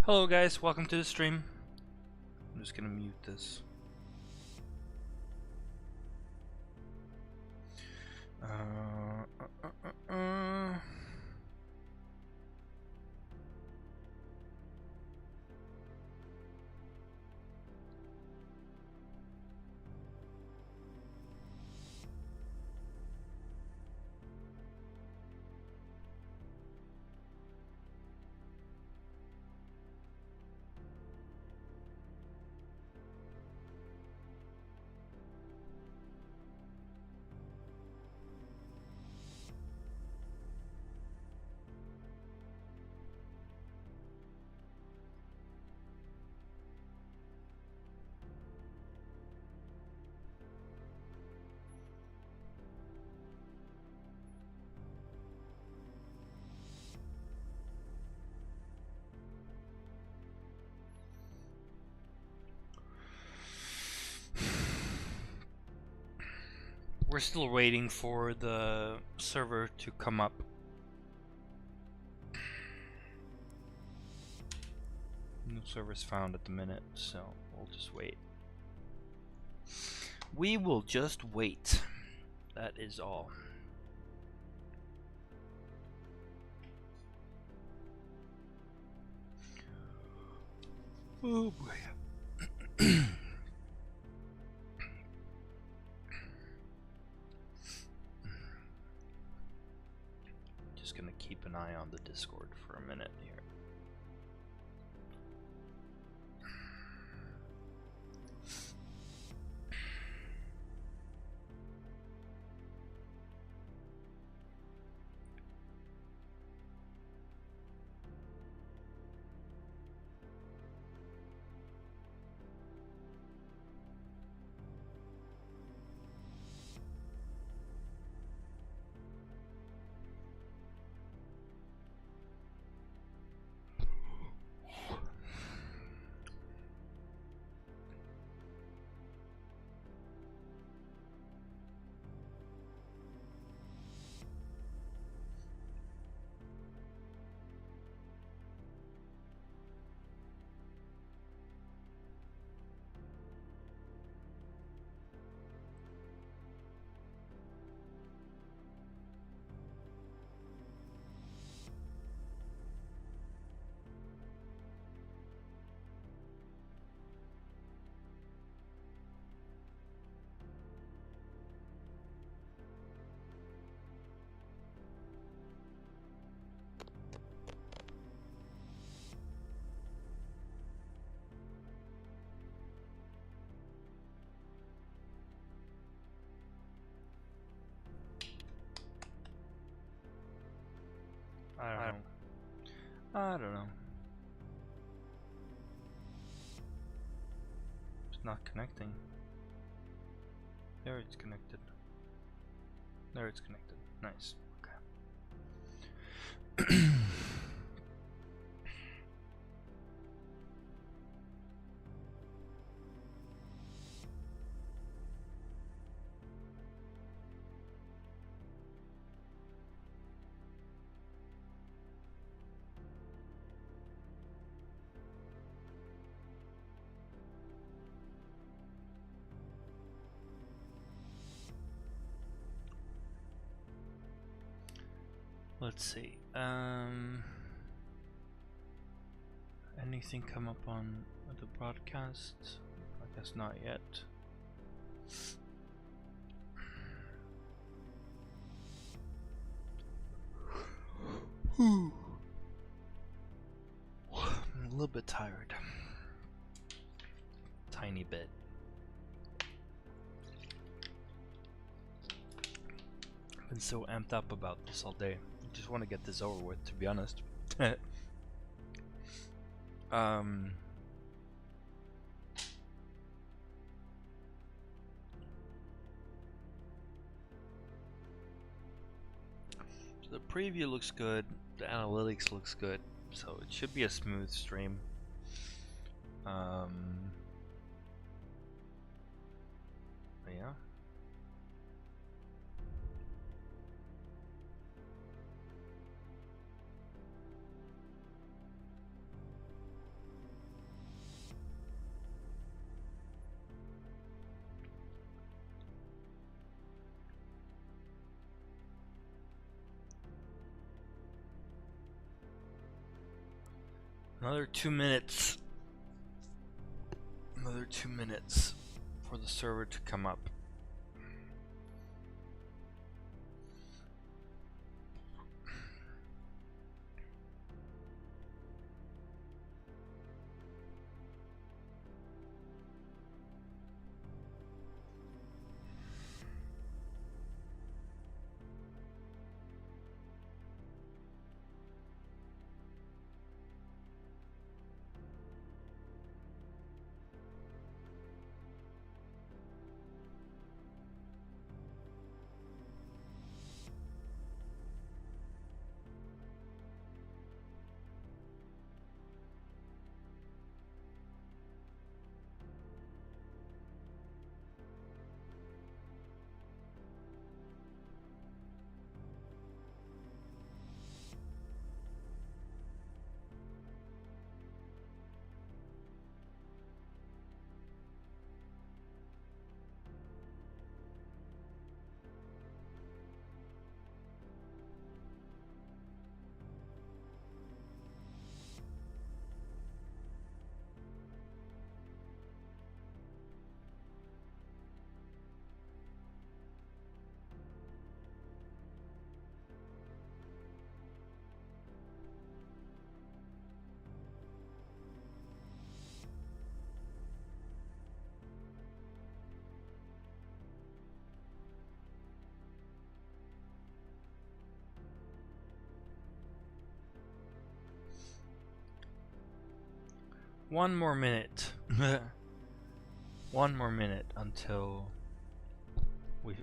Hello guys, welcome to the stream. I'm just gonna mute this. We're still waiting for the server to come up. No servers found at the minute, so we'll just wait. We will just wait. That is all. Oh boy. Just gonna keep an eye on the Discord for a minute here. I don't know. It's not connecting. There it's connected. There it's connected. Nice. Okay. Let's see. Anything come up on the broadcast? I guess not yet. I'm a little bit tired. Tiny bit. I've been so amped up about this all day. I just want to get this over with, to be honest. So the preview looks good, the analytics looks good, so it should be a smooth stream. But yeah. Another 2 minutes. Another 2 minutes for the server to come up. One more minute. One more minute until we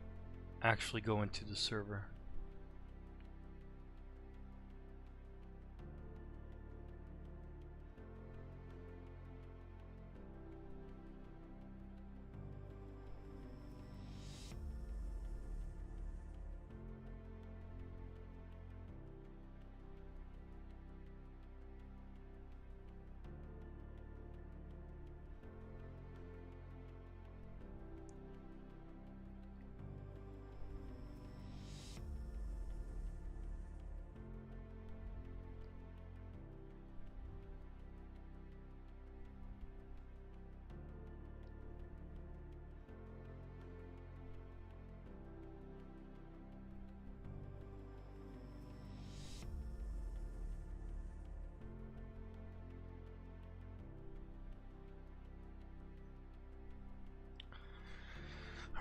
actually go into the server.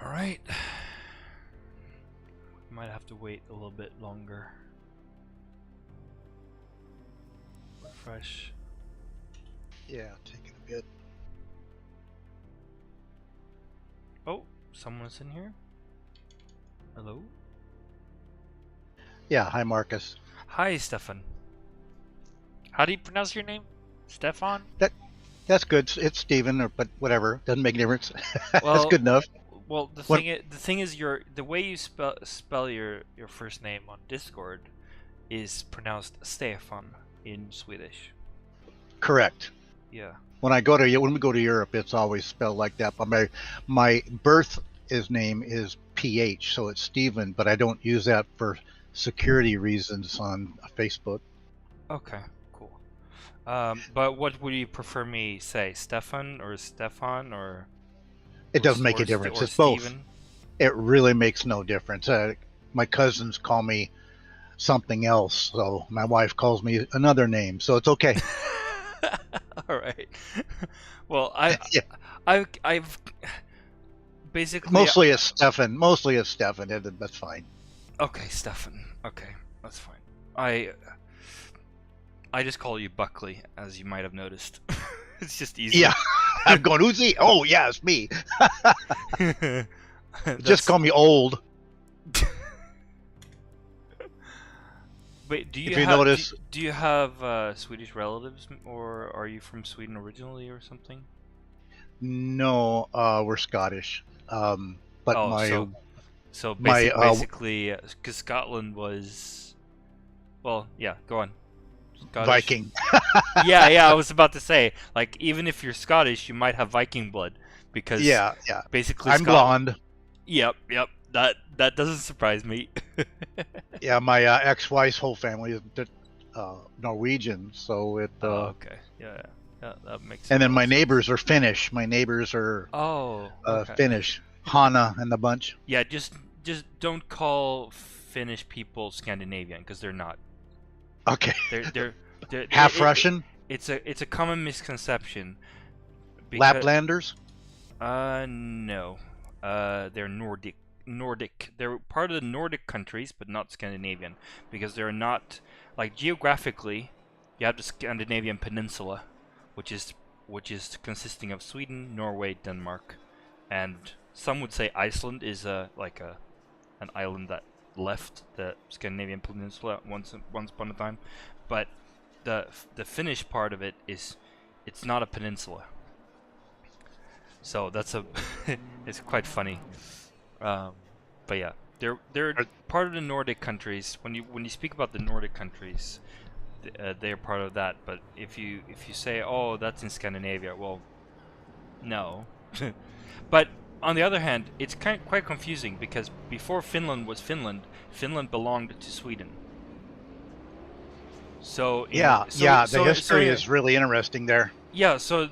All right. Might have to wait a little bit longer. Refresh. Yeah, taking a bit. Oh, someone's in here. Hello. Yeah, hi Marcus. Hi, Stefan. How do you pronounce your name? Stefan? That's good. It's Steven, but whatever. Doesn't make a difference. That's Well, good enough. Well, the thing is, the way you spell your first name on Discord is pronounced Stefan in Swedish. Correct. Yeah. When we go to Europe, it's always spelled like that. But my birth name is PH, so it's Steven, but I don't use that for security reasons on Facebook. Okay, cool. But what would you prefer me say, Stefan or Stefan or? It doesn't make a difference. It's both. It really makes no difference. My cousins call me something else, so my wife calls me another name, so it's okay. All right. Well, I've basically mostly it's Stefan. That's fine. Okay, Stefan. Okay, that's fine. I just call you Buckley, as you might have noticed. It's just easy. Yeah. I'm going, who's he? Oh, yeah, it's me. Just call me old. Wait, do you have Swedish relatives, or are you from Sweden originally, or something? No, we're Scottish. But so basically, because Scotland was, well, yeah, go on. Scottish. Viking. yeah, I was about to say, like, even if you're Scottish, you might have Viking blood, because basically I'm blonde. Yep, that doesn't surprise me. Yeah, my ex-wife's whole family is Norwegian, so it. Okay. Yeah. Yeah. That makes. And a then lot my of sense. neighbors are Finnish. My neighbors are Oh. Okay. Finnish. Hana and the bunch. Yeah. Just don't call Finnish people Scandinavian because they're not. Okay. They're Half Russian. It's a common misconception. Laplanders. No. They're Nordic. They're part of the Nordic countries, but not Scandinavian, because they're not, like, geographically. You have the Scandinavian peninsula, which is consisting of Sweden, Norway, Denmark, and some would say Iceland is an island that left the Scandinavian peninsula once upon a time, but the Finnish part of it it's not a peninsula. So that's it's quite funny. But yeah, they're part of the Nordic countries. When you speak about the Nordic countries, they're part of that. But if you say, oh, that's in Scandinavia, well, no. But on the other hand, it's quite confusing because before Finland was Finland, Finland belonged to Sweden. So the history is really interesting there. Yeah, so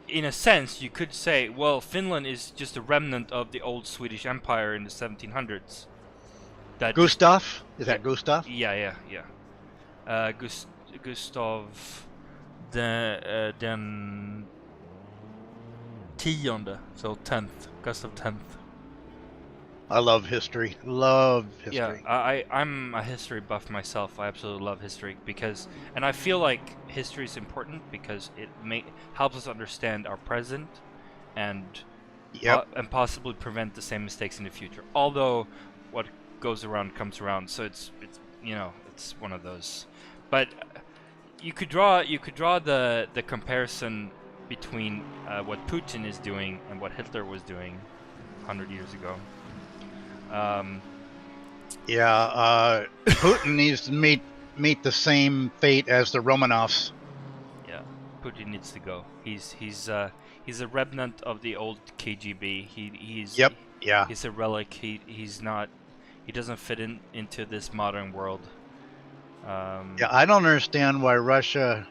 in a sense, you could say, well, Finland is just a remnant of the old Swedish Empire in the 1700s. Gustav? Is that Gustav? Yeah. Gustav den 10th, so 10th, Gustav 10th. I love history. Yeah, I'm a history buff myself. I absolutely love history and I feel like history is important because it helps us understand our present and possibly prevent the same mistakes in the future. Although what goes around comes around, so it's it's one of those. But you could draw the comparison between what Putin is doing and what Hitler was doing 100 years ago. Putin needs to meet the same fate as the Romanovs. Yeah, Putin needs to go. He's a remnant of the old KGB. He's a relic. He doesn't fit into this modern world. I don't understand why Russia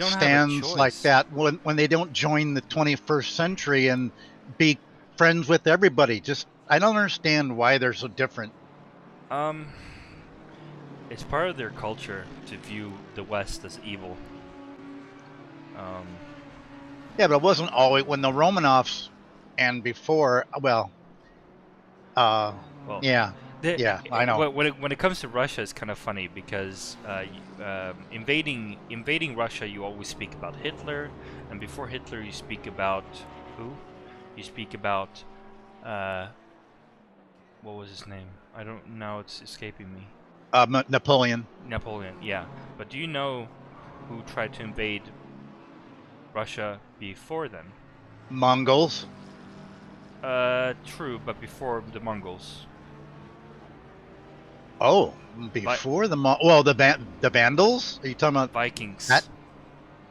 stands like that when they don't join the 21st century and be friends with everybody. I don't understand why they're so different. It's part of their culture to view the West as evil. Yeah, but it wasn't always when the Romanovs and before. I know. When it comes to Russia, it's kind of funny because invading Russia, you always speak about Hitler, and before Hitler, you speak about who? You speak about what was his name? I don't know. It's escaping me. Napoleon. Napoleon, yeah. But do you know who tried to invade Russia before then? Mongols. True, but before the Mongols. Oh, before the Vandals? Are you talking about Vikings?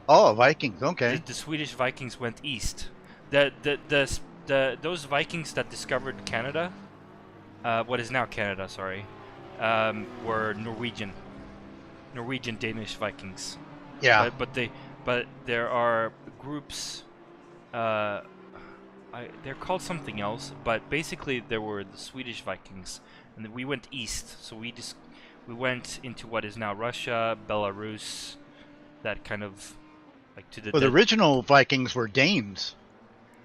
Oh, Vikings. Okay. The Swedish Vikings went east. Those Vikings that discovered Canada, what is now Canada, sorry, were Norwegian Danish Vikings. Yeah. But there are groups. They're called something else, but basically there were the Swedish Vikings, and we went east. So we went into what is now Russia, Belarus, that kind of like to the. Well, the original Vikings were Danes.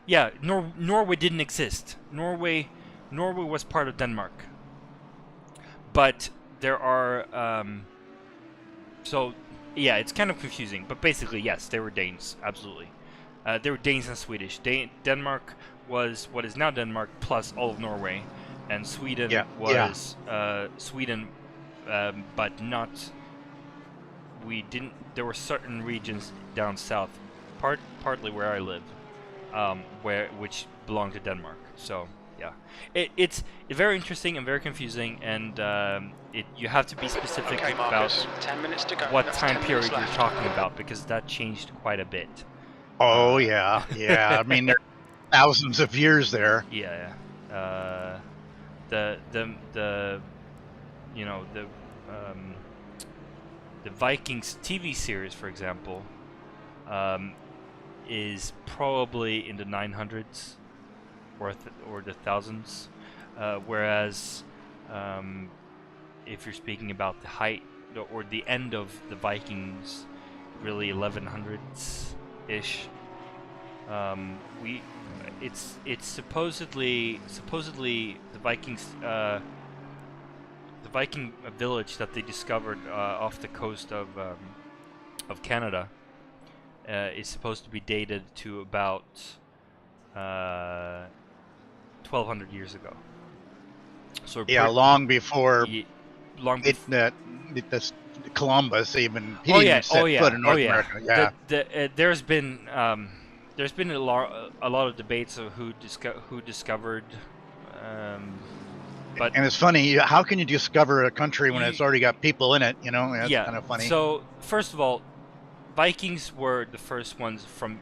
Yeah, Norway didn't exist. Norway was part of Denmark. But there are so yeah, it's kind of confusing. But basically, yes, they were Danes, absolutely. They were Danes and Swedish. Denmark was what is now Denmark plus all of Norway, and Sweden was Sweden, but not. We didn't. There were certain regions down south, partly where I live, which belonged to Denmark. So yeah, it's very interesting and very confusing, and you have to be specific about 10 minutes to go. what time period you're talking about because that changed quite a bit. Oh yeah. I mean, there are thousands of years there. Yeah. the Vikings TV series, for example, is probably in the 900s or the thousands, whereas if you're speaking about the height or the end of the Vikings, really 1100s ish. It's supposedly the Vikings, the Viking village that they discovered off the coast of Canada is supposed to be dated to about 1200 years ago. So yeah, long before long Columbus even didn't even set foot in North America. Yeah, there's been a lot of debates of who discovered. But and it's funny, how can you discover a country when it's already got people in it? You know, that's kind of funny. So first of all, Vikings were the first ones from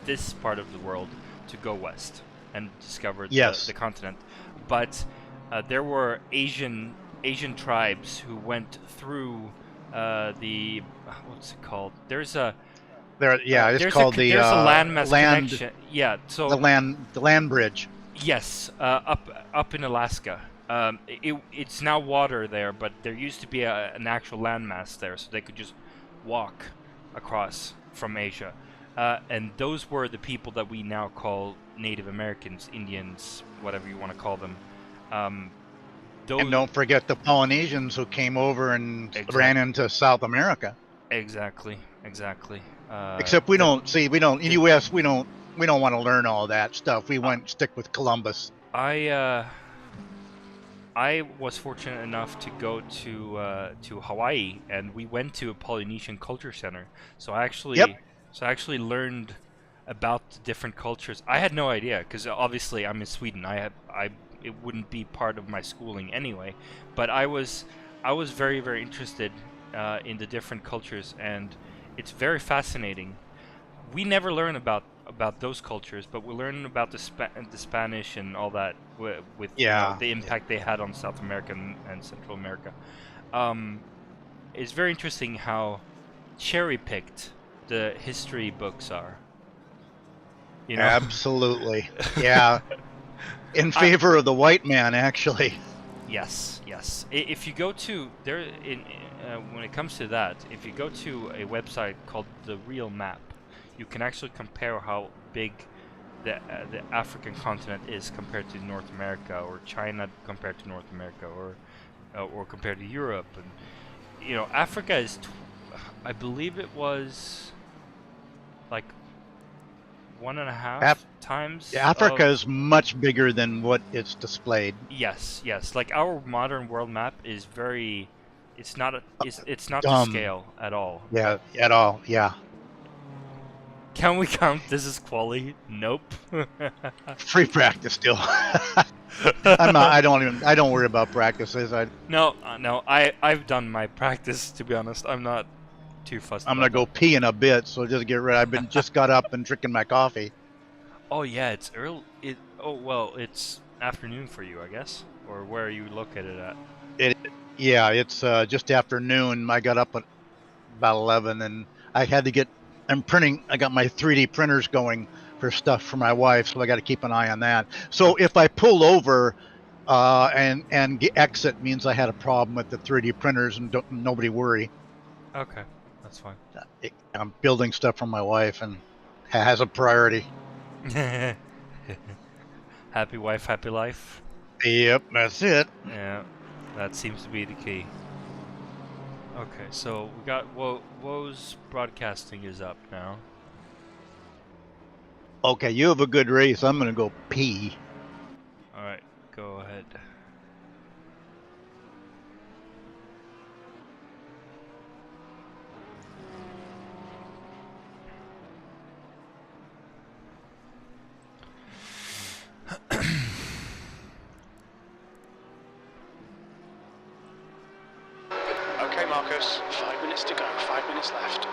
this part of the world to go west and discover the continent. But there were Asian tribes who went through the what's it called? There's a it's called the landmass connection. Yeah, so the land bridge. Yes, up in Alaska. It's now water there, but there used to be an actual landmass there, so they could just walk across from Asia. And those were the people that we now call Native Americans, Indians, whatever you want to call them. And don't forget the Polynesians who came over and ran into South America. Exactly. Except in U.S. we don't want to learn all that stuff. We stick with Columbus. I was fortunate enough to go to Hawaii, and we went to a Polynesian culture center. So I actually learned about the different cultures. I had no idea because obviously I'm in Sweden. It wouldn't be part of my schooling anyway. But I was very, very interested in the different cultures, and it's very fascinating. We never learn about those cultures, but we learn about the Spanish and all that with the impact they had on South America and Central America. It's very interesting how cherry-picked the history books are. You know? Absolutely, yeah. In favor of the white man, actually. Yes. If you go to when it comes to that, if you go to a website called The Real Map, you can actually compare how big the African continent is compared to North America, or China compared to North America, or compared to Europe. And Africa is, I believe it was like 1.5 times. Africa is much bigger than what it's displayed. Yes. Like our modern world map is very. It's not to scale at all. Yeah, at all. Yeah. Can we count this as quality? Nope. Free practice still. I don't worry about practices. No. I've done my practice, to be honest. I'm not too fussed. I'm gonna go pee in a bit, so just get ready. Just got up and drinking my coffee. Oh yeah, it's early. It's afternoon for you, I guess. Or where are you located at? It's just afternoon. I got up at about 11, and I had to get. I'm printing. I got my 3D printers going for stuff for my wife, so I got to keep an eye on that. So if I pull over and exit, means I had a problem with the 3D printers, and nobody worry. Okay, that's fine. I'm building stuff for my wife, and has a priority. Happy wife, happy life. Yep, that's it. Yeah, that seems to be the key. Okay, so we got Woe's broadcasting is up now. Okay, you have a good race. I'm gonna go pee. All right, go ahead. Okay, Marcus, 5 minutes to go, 5 minutes left.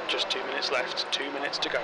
Just 2 minutes left, 2 minutes to go.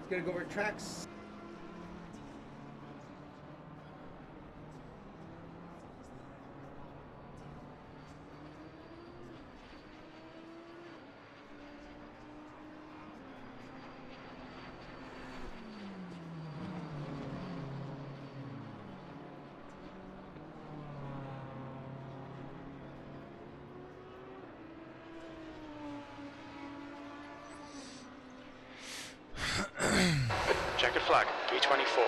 Gonna go over tracks. Checkered flag, 324.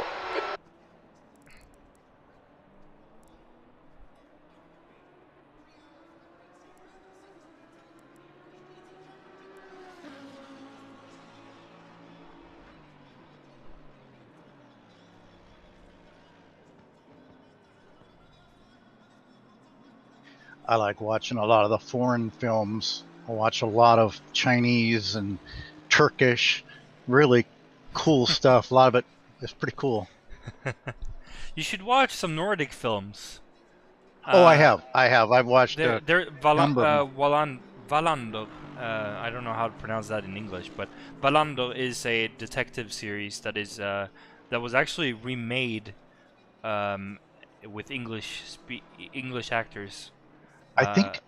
I like watching a lot of the foreign films. I watch a lot of Chinese and Turkish, really cool stuff. A lot of it is pretty cool. You should watch some Nordic films. I have. I've watched They're number of them. Valando. I don't know how to pronounce that in English, but Valando is a detective series that is that was actually remade with English actors. I think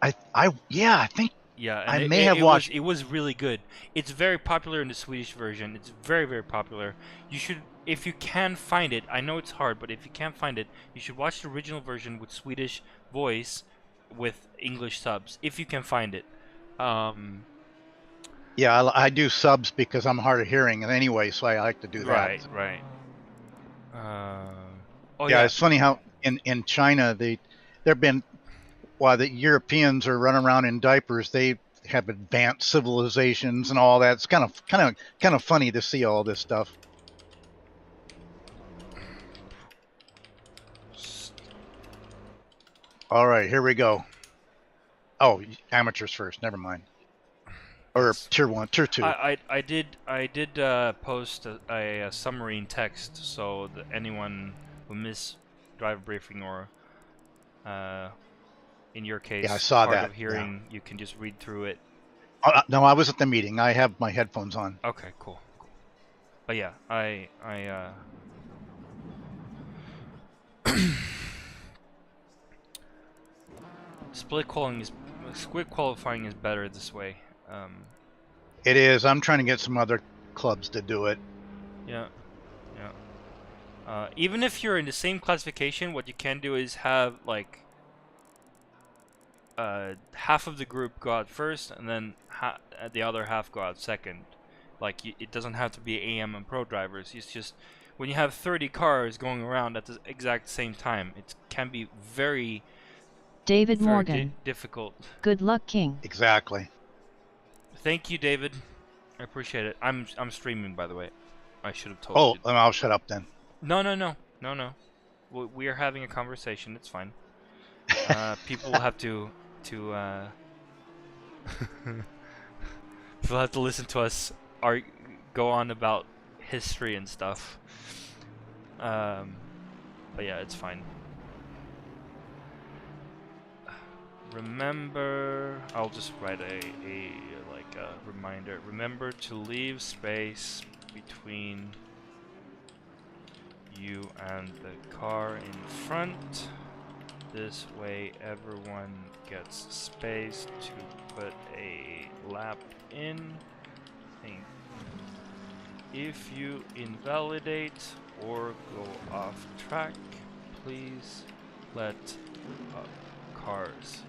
yeah, I think Yeah, and I may have watched. it was really good. It's very popular in the Swedish version. It's very, very popular. You should, if you can find it. I know it's hard, but if you can't find it, you should watch the original version with Swedish voice, with English subs, if you can find it. Yeah, I do subs because I'm hard of hearing anyway, so I like to do that. Right, right. Oh yeah, yeah. it's funny how in China there've been, while the Europeans are running around in diapers, they have advanced civilizations and all that. It's kind of funny to see all this stuff. All right, here we go. Oh, amateurs first. Never mind. Or tier 1, tier 2. I did post a summary in text, so that anyone who missed driver briefing or in your case, yeah, I saw hard that. of hearing, you can just read through it. No, I was at the meeting. I have my headphones on. Okay, cool. But yeah, I split qualifying is better this way. It is. I'm trying to get some other clubs to do it. Yeah, yeah. Even if you're in the same classification, what you can do is have like half of the group go out first, and then the other half go out second. Like it doesn't have to be AM and Pro drivers. It's just when you have 30 cars going around at the exact same time, it can be very David Morgan. Difficult. Good luck, King. Exactly. Thank you, David. I appreciate it. I'm streaming, by the way. I should have told you. Oh, I'll shut up then. No. We are having a conversation. It's fine. People will have to people have to listen to us go on about history and stuff. But yeah, it's fine. Remember, I'll just write a reminder. Remember to leave space between you and the car in front. This way everyone gets space to put a lap in. If you invalidate or go off track, please let cars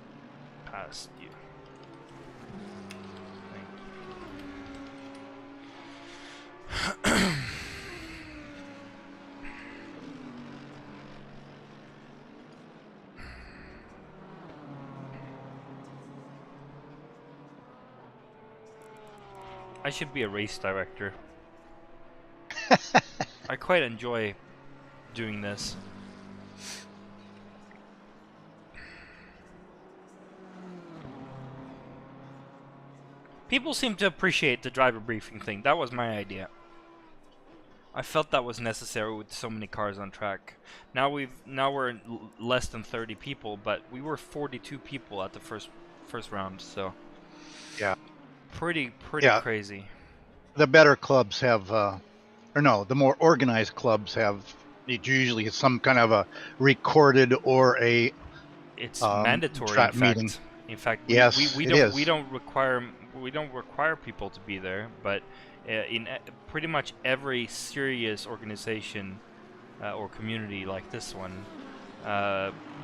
past you. Thank you. I should be a race director. I quite enjoy doing this. People seem to appreciate the driver briefing thing. That was my idea. I felt that was necessary with so many cars on track. Now we're less than 30 people, but we were 42 people at the first round, so yeah, pretty crazy. The better clubs have, or no, the more organized clubs have usually some kind of a recorded or a it's mandatory. In fact, yes, we don't require people to be there, but in pretty much every serious organization or community like this one,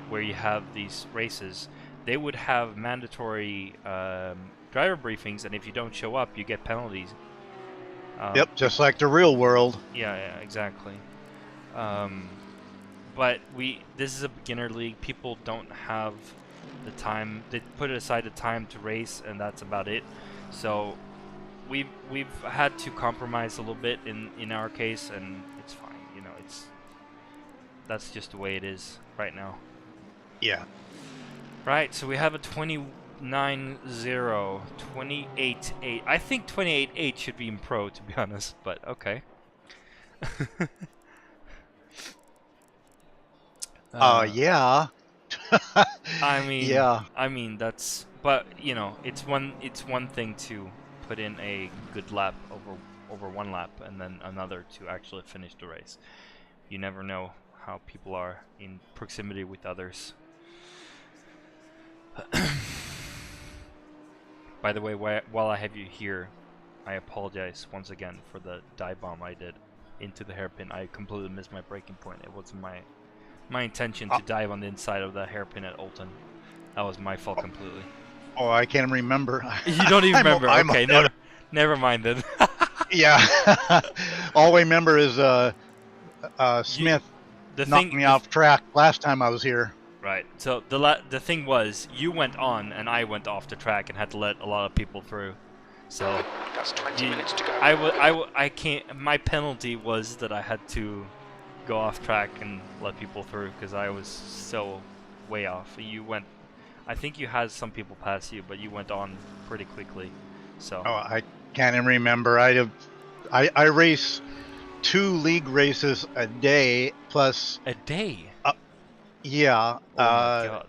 where you have these races, they would have mandatory driver briefings, and if you don't show up, you get penalties. Yep, just like the real world. Yeah, exactly. But this is a beginner league. People don't have the time. They put aside the time to race, and that's about it. So we've had to compromise a little bit in our case, and it's fine. You know, that's just the way it is right now. Yeah. Right. So we have a 29-0, 28-8. I think 28-8 should be in pro, to be honest. But okay. Yeah. I mean, yeah. I mean that's, but you know, it's one thing to put in a good lap over one lap, and then another to actually finish the race. You never know how people are in proximity with others. By the way, while I have you here, I apologize once again for the dive bomb I did into the hairpin. I completely missed my breaking point. It wasn't my intention to dive on the inside of the hairpin at Oulton. That was my fault completely. Oh, I can't remember. You don't even remember? I'm okay, never mind then. Yeah. All I remember is Smith knocked me off track last time I was here. Right. So the thing was, you went on and I went off the track and had to let a lot of people through. So That's 20 minutes to go. I can't. My penalty was that I had to go off track and let people through because I was so way off. You went. I think you had some people pass you, but you went on pretty quickly. So. Oh, I can't even remember. I race 2 league races a day plus. A day. Yeah. Oh my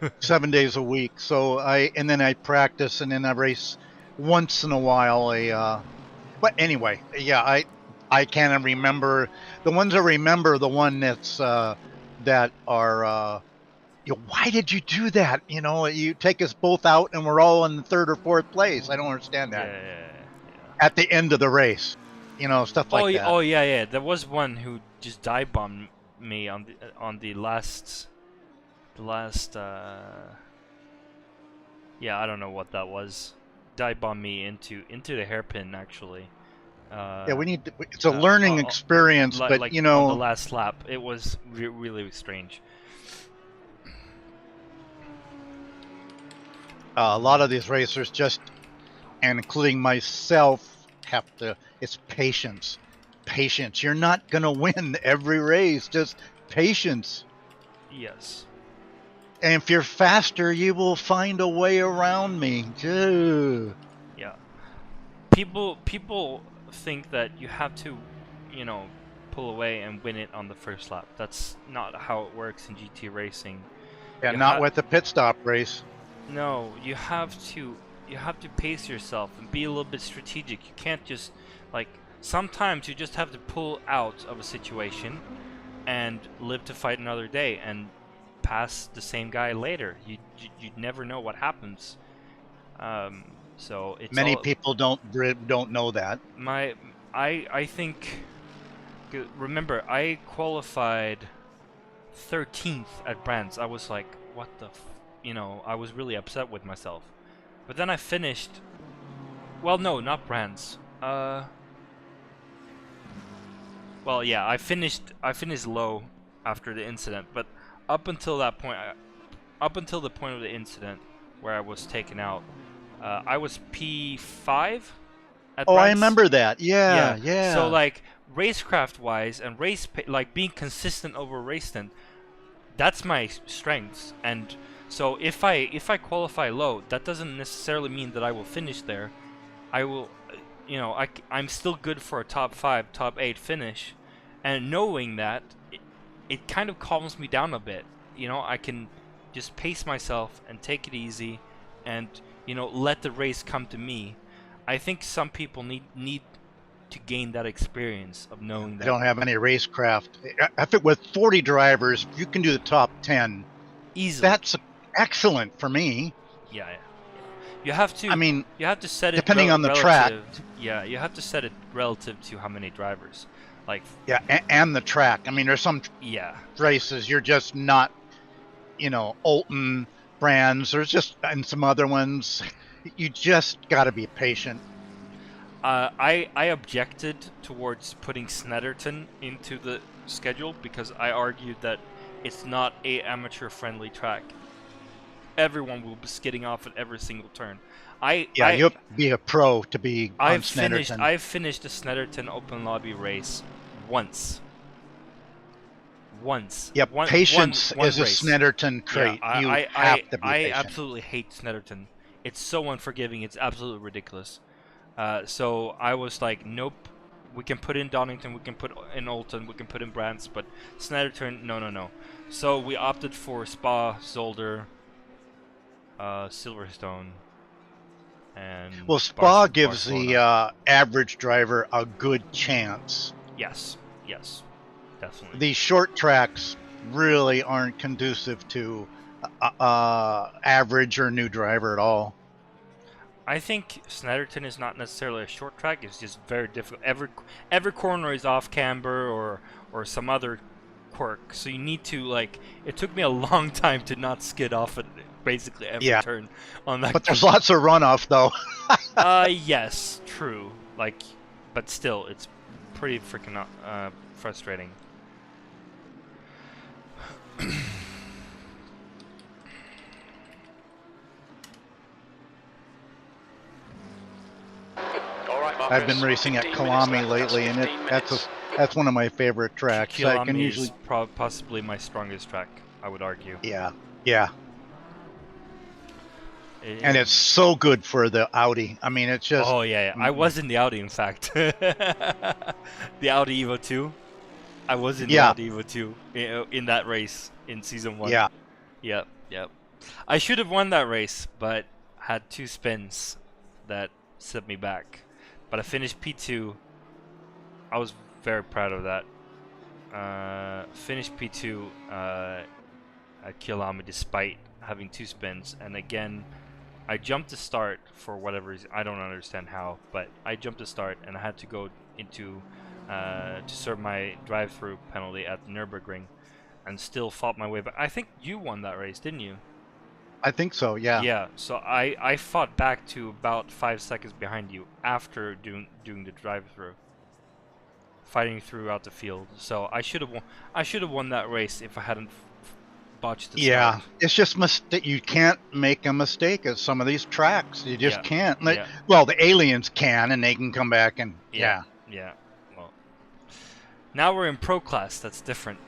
God. 7 days a week. So and then I practice and then I race once in a while. But anyway, yeah, I can't remember the ones I remember. The one that's that are. Why did you do that? You take us both out and we're all in the 3rd or 4th place. I don't understand that. Yeah. At the end of the race, stuff like that. Oh yeah. There was one who just dive bombed me on the last. Yeah, I don't know what that was. Dive bombed me into the hairpin actually. Yeah, it's a learning experience, but like on the last lap, it was really strange. A lot of these racers and including myself, it's patience. Patience. You're not going to win every race. Just patience. Yes. And if you're faster, you will find a way around me. Ugh. Yeah. People think that you have to, pull away and win it on the first lap. That's not how it works in GT racing. Yeah, not with the pit stop race. No, you have to pace yourself and be a little bit strategic. You can't just sometimes you just have to pull out of a situation and live to fight another day and pass the same guy later. You never know what happens. So it's many people don't know that. I think. Remember, I qualified 13th at Brands. I was like, what the. I was really upset with myself. But then I finished... Well, no, not Brands. Well, yeah, I finished low after the incident, but up until that point, up until the point of the incident where I was taken out, I was P5 at Brands. I remember that. Yeah. So, racecraft-wise and being consistent over race stint, that's my strengths, and... So if I qualify low, that doesn't necessarily mean that I will finish there. I will, I'm still good for a top 5, top 8 finish, and knowing that, it kind of calms me down a bit. I can just pace myself and take it easy, and let the race come to me. I think some people need to gain that experience of knowing that. I don't have any racecraft. I think with 40 drivers, you can do the top 10 easily. That's excellent for me. Yeah. You have to. You have to set it depending on the track. Yeah, you have to set it relative to how many drivers. And the track. There's some races you're just not. Oulton, Brands. And some other ones. You just got to be patient. I objected towards putting Snetterton into the schedule because I argued that it's not a amateur-friendly track. Everyone will be skidding off at every single turn. You have to be a pro to be on Snetterton. I've finished a Snetterton open lobby race once. Yeah, patience is race. A Snetterton trait. Yeah, have to be patient. absolutely hate Snetterton. It's so unforgiving. It's absolutely ridiculous. So I was like, nope. We can put in Donington, we can put in Oulton, we can put in Brands, but Snetterton, no. So we opted for Spa, Zolder, Silverstone, and... Well, Spa gives the average driver a good chance. Yes, definitely. these short tracks really aren't conducive to average or new driver at all. I think Snetterton is not necessarily a short track. It's just very difficult. Every corner is off camber or some other quirk. So you need to like. It took me a long time to not skid off at basically every Yeah. turn on that. But there's lots of runoff though. Yes, true. Like, but still, it's pretty freaking frustrating. All right, Marcus. I've been racing at 15 minutes Kalami left. lately, and 15 minutes. that's one of my favorite tracks. I can Kilami usually, is possibly my strongest track, I would argue. yeah. It- And it's so good for the Audi. I mean, it's just. Oh yeah, I was in the Audi, in fact. The Audi Evo 2. I was in the Yeah. Audi Evo 2 in that race in season 1. Yeah. Yep. I should have won that race, but had 2 spins that set me back. But I finished P2. I was very proud of that. Finished P2 at Kilami despite having 2 spins, and again. I jumped to start for whatever reason. I don't understand how, but I jumped to start and I had to go into to serve my drive-through penalty at the Nürburgring, and still fought my way back. I think you won that race, didn't you? I think so. Yeah. Yeah. So I fought back to about 5 seconds behind you after doing the drive-through, fighting throughout the field. So I should have won that race if I hadn't botched the start. It's just you can't make a mistake at some of these tracks. You just can't. Yeah. Well, the aliens can, and they can come back and Yeah. Well, now we're in pro class. That's different.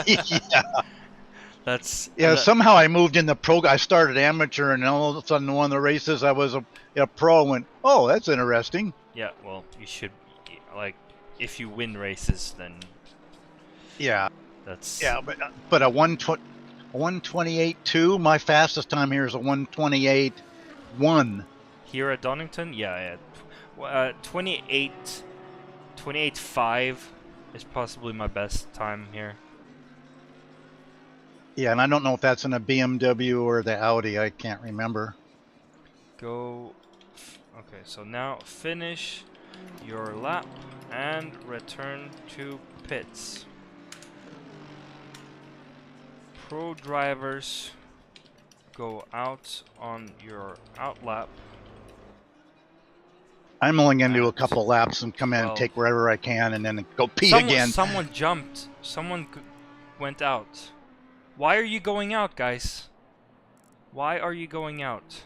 yeah. That's Somehow I moved in the pro. I started amateur, and all of a sudden, one of the races I was a pro. I went, oh, that's interesting. Yeah. Well, you should like if you win races, then Yeah. that's but a 128.2. My fastest time here is a 128.1. here at Donington. Yeah. 28.5 is possibly my best time here. Yeah, and I don't know if that's in a BMW or the Audi. I can't remember. Okay, so now finish your lap and return to pits. Pro drivers go out on your out lap. I'm only going to do a couple laps and come in and 12. take wherever I can, and then go pee again. Someone jumped. Someone went out. Why are you going out, guys? Why are you going out?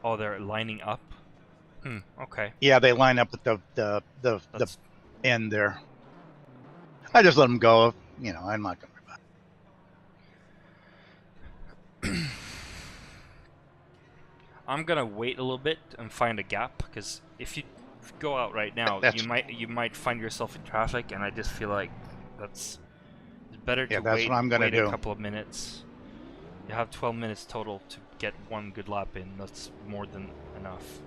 Oh, they're lining up. Okay. Yeah, they line up at the end there. I just let them go. You know, I'm not going to worry about it. I'm gonna wait a little bit and find a gap, because if you go out right now, you might find yourself in traffic, and I just feel like it's better to that's wait, what I'm gonna wait do. a couple of minutes. You have 12 minutes total to get one good lap in. That's more than enough.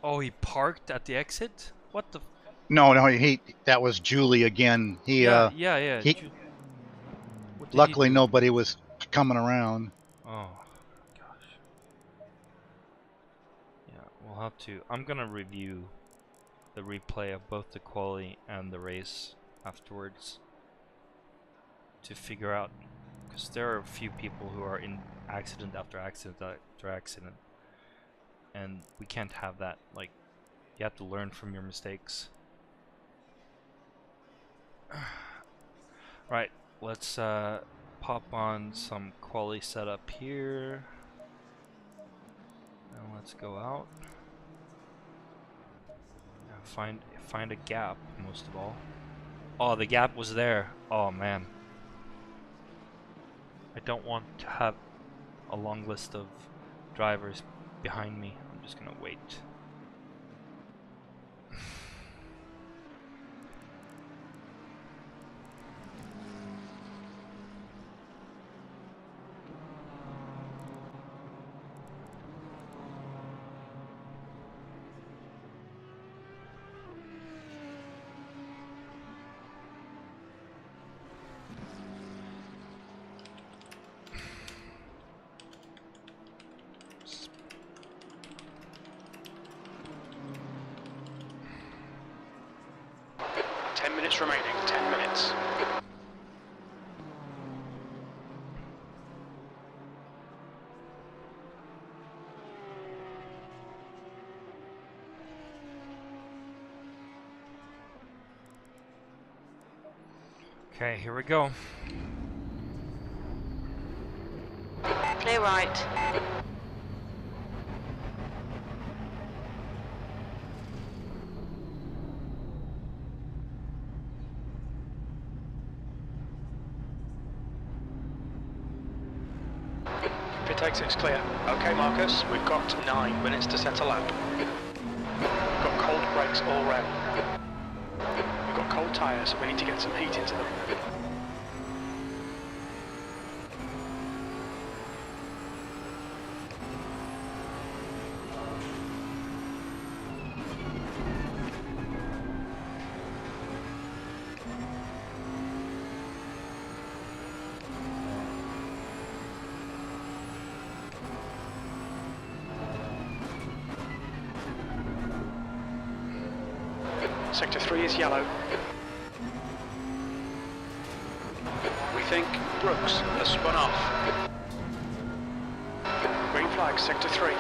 Oh, he parked at the exit? What the? No, that was Julie again. Yeah. What did he Luckily, do? nobody was coming around. Oh, gosh. Yeah, we'll have to. I'm gonna review the replay of both the quali and the race afterwards to figure out, because there are a few people who are in accident after accident after accident, and we can't have that. Like, you have to learn from your mistakes. Right, let's pop on some quali setup here, and let's go out and find a gap, most of all. Oh, the gap was there. Oh man. I don't want to have a long list of drivers behind me. I'm just gonna wait. Remaining 10 minutes. Okay, here we go. Clear right. Pit exit's clear. Okay, Marcus, we've got 9 minutes to set a lap. We've got cold brakes all round. We've got cold tyres, we need to get some heat into them. Sector 3 is yellow. We think Brooks has spun off. Green flag, Sector 3.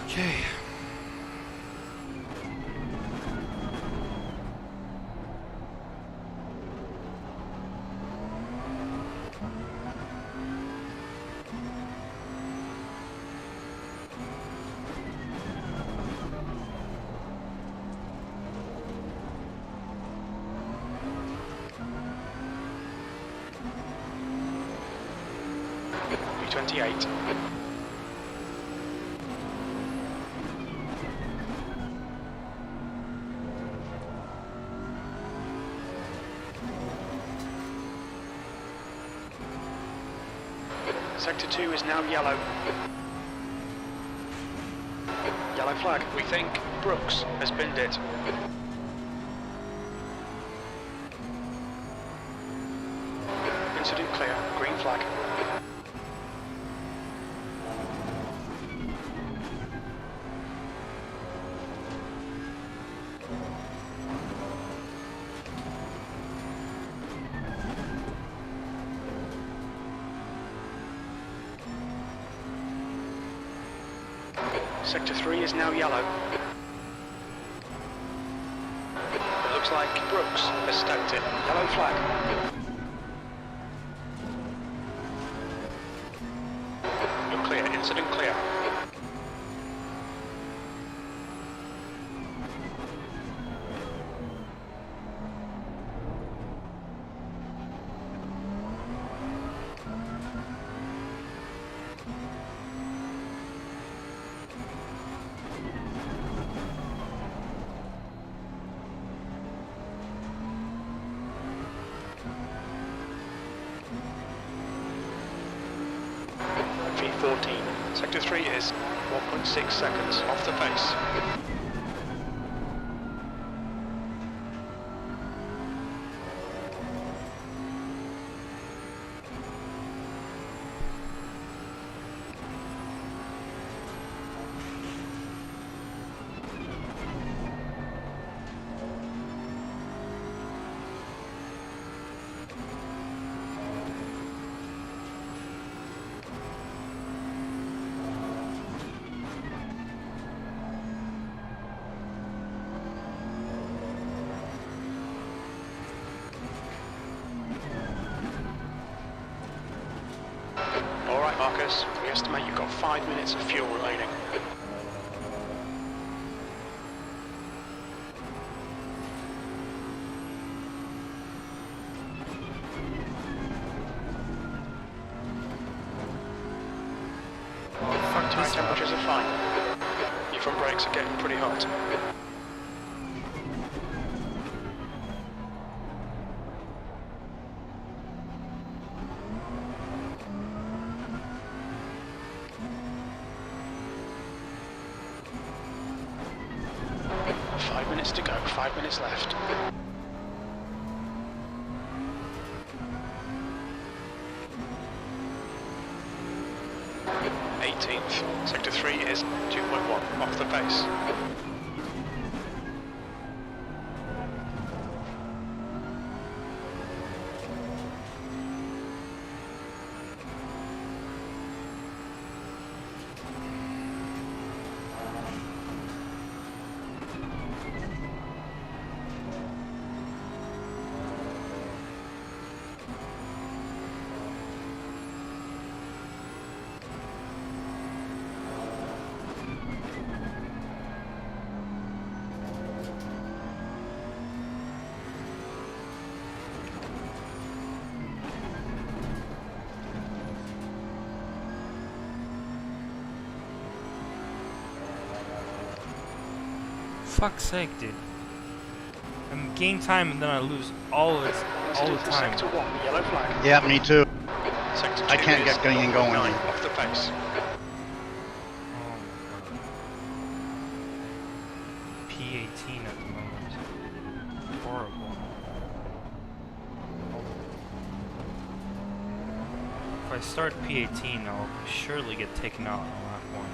Okay. B28. Sector 2 is now yellow. Yellow flag. We think Brooks has binned it. Incident clear. Green flag. Sector 3 is now yellow. It looks like Brooks has stacked it. Yellow flag. You're clear. Incident clear. V14. Sector 3 is 1.6 seconds off the pace. Marcus. We estimate you've got 5 minutes of fuel remaining. Tire temperatures are fine. Your front brakes are getting pretty hot. To go, 5 minutes left. 18th, sector 3 is 2.1, off the pace. Fuck's sake, dude. I gain time and then I lose all of it all the time. Sector 1, yellow flag. Yeah, me too. Sector 2 I can't get going. 9, off the pace. P18 at the moment. Horrible. If I start P18, I'll surely get taken out on lap 1.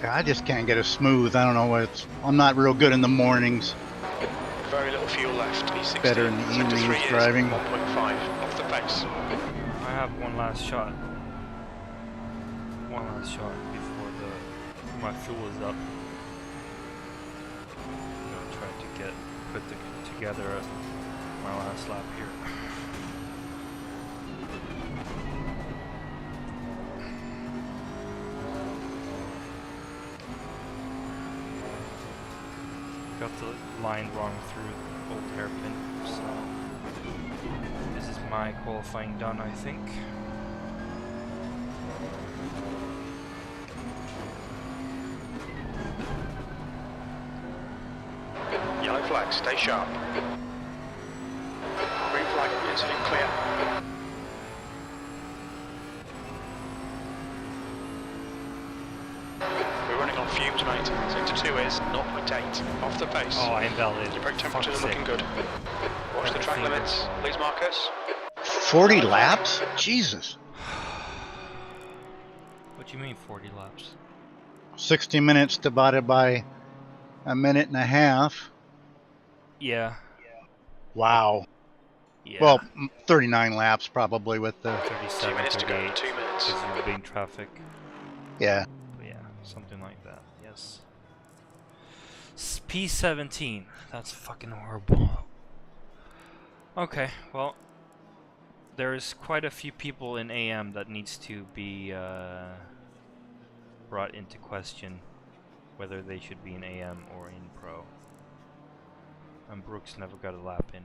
I just can't get it smooth. I don't know what it's. I'm not real good in the mornings. Very little fuel left. P16. Better in the Sector 3 evenings is driving. 1.5, off the pace. I have one last shot. One last shot before my fuel is up. I'm gonna try to put together my last lap here. Got the line wrong through old hairpin, so this is my qualifying done, I think. Yellow flag, stay sharp. Green flag, incident clear. On fumes, mate. Sector 2 is 0.8, off the pace. Oh, I invalid. Your brake temperatures are looking good. Watch the track limits, please, Marcus. 40 laps? Jesus. What do you mean 40 laps? 60 minutes divided by a minute and a half. Yeah. Wow. Yeah. Well, 39 laps probably with the... 37, 2 minutes to go, 38, 2 minutes. because you're being traffic. Yeah. Yeah, something like that, yes. P17, that's fucking horrible. Okay, well, there's quite a few people in AM that needs to be brought into question whether they should be in AM or in Pro. And Brooks never got a lap in.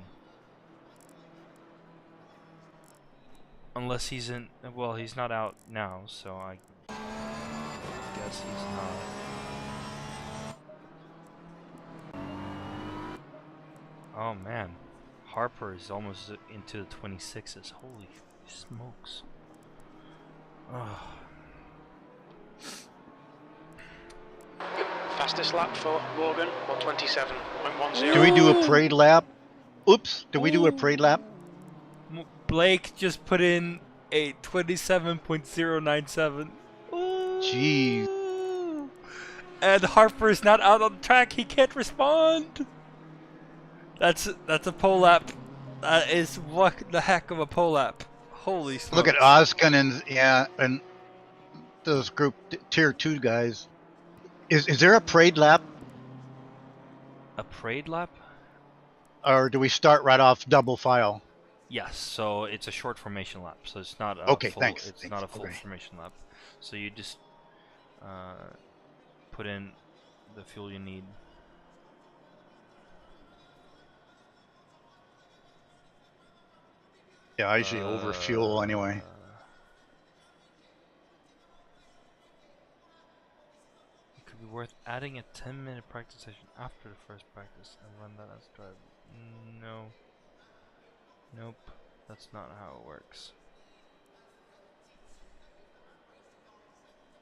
Unless he's in, well, he's not out now, so I guess he's not. Oh man, Harper is almost into the 26s. Holy smokes. Ugh. Fastest lap for Morgan, 127.10. Do we do a parade lap? Oops, do we do a parade lap? Blake just put in a 27.097. Jeez. And Harper's not out on the track. He can't respond. That's a pole lap. That is what the heck of a pole lap. Holy smokes. Look at Ozkin and those group tier 2 guys. Is there a parade lap? A parade lap? Or do we start right off double file? Yes. So it's a short formation lap. So it's not a Okay, full. thanks. It's not a full Okay. formation lap. So you just put in the fuel you need. Yeah, I usually overfuel anyway. It could be worth adding a 10-minute practice session after the first practice and run that as drive. No. Nope. That's not how it works.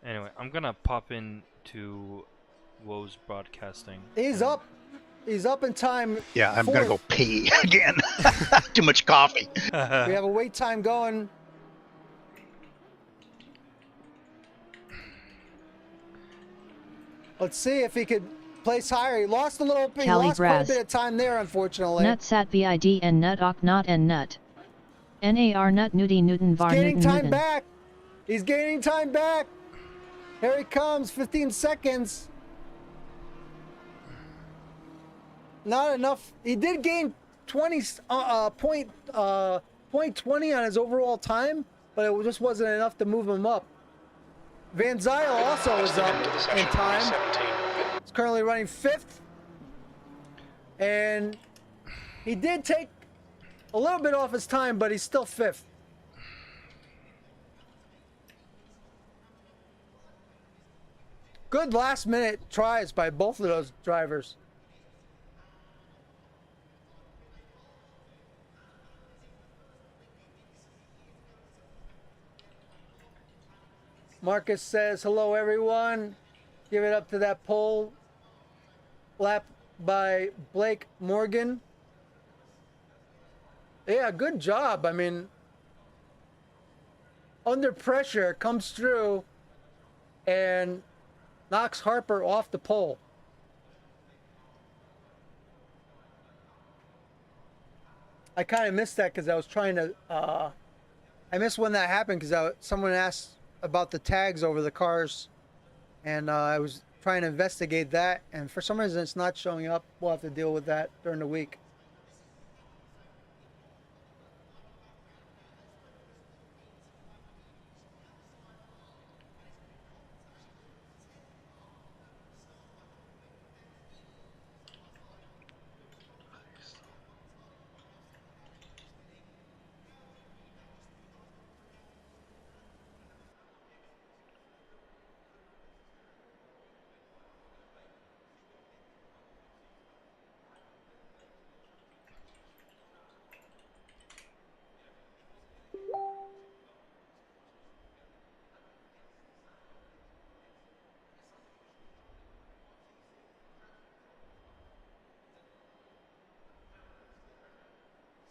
Anyway, I'm gonna pop in to Woe's broadcasting. He's up. He's up in time. Yeah, I'm gonna go fourth. pee again. Too much coffee. We have a wait time going. Let's see if he could place higher. He lost a little bit. He Cali lost quite a Braz. bit of time there, unfortunately. Nut sat vid and nut ok not and nut. Nar nut nudie Newton var Gaining Newton time Newton. back. He's gaining time back. Here he comes. 15 seconds. Not enough. He did gain 20 point 20 on his overall time, but it just wasn't enough to move him up. Van Zyl also is up in time. 17. He's currently running 5th. And he did take a little bit off his time, but he's still 5th. Good last minute tries by both of those drivers. Marcus says, hello everyone. Give it up to that pole lap by Blake Morgan. Yeah, good job. I mean, under pressure comes through and knocks Harper off the pole. I kind of missed that because I was trying to, I missed when that happened because someone asked about the tags over the cars, and I was trying to investigate that, and for some reason it's not showing up. We'll have to deal with that during the week.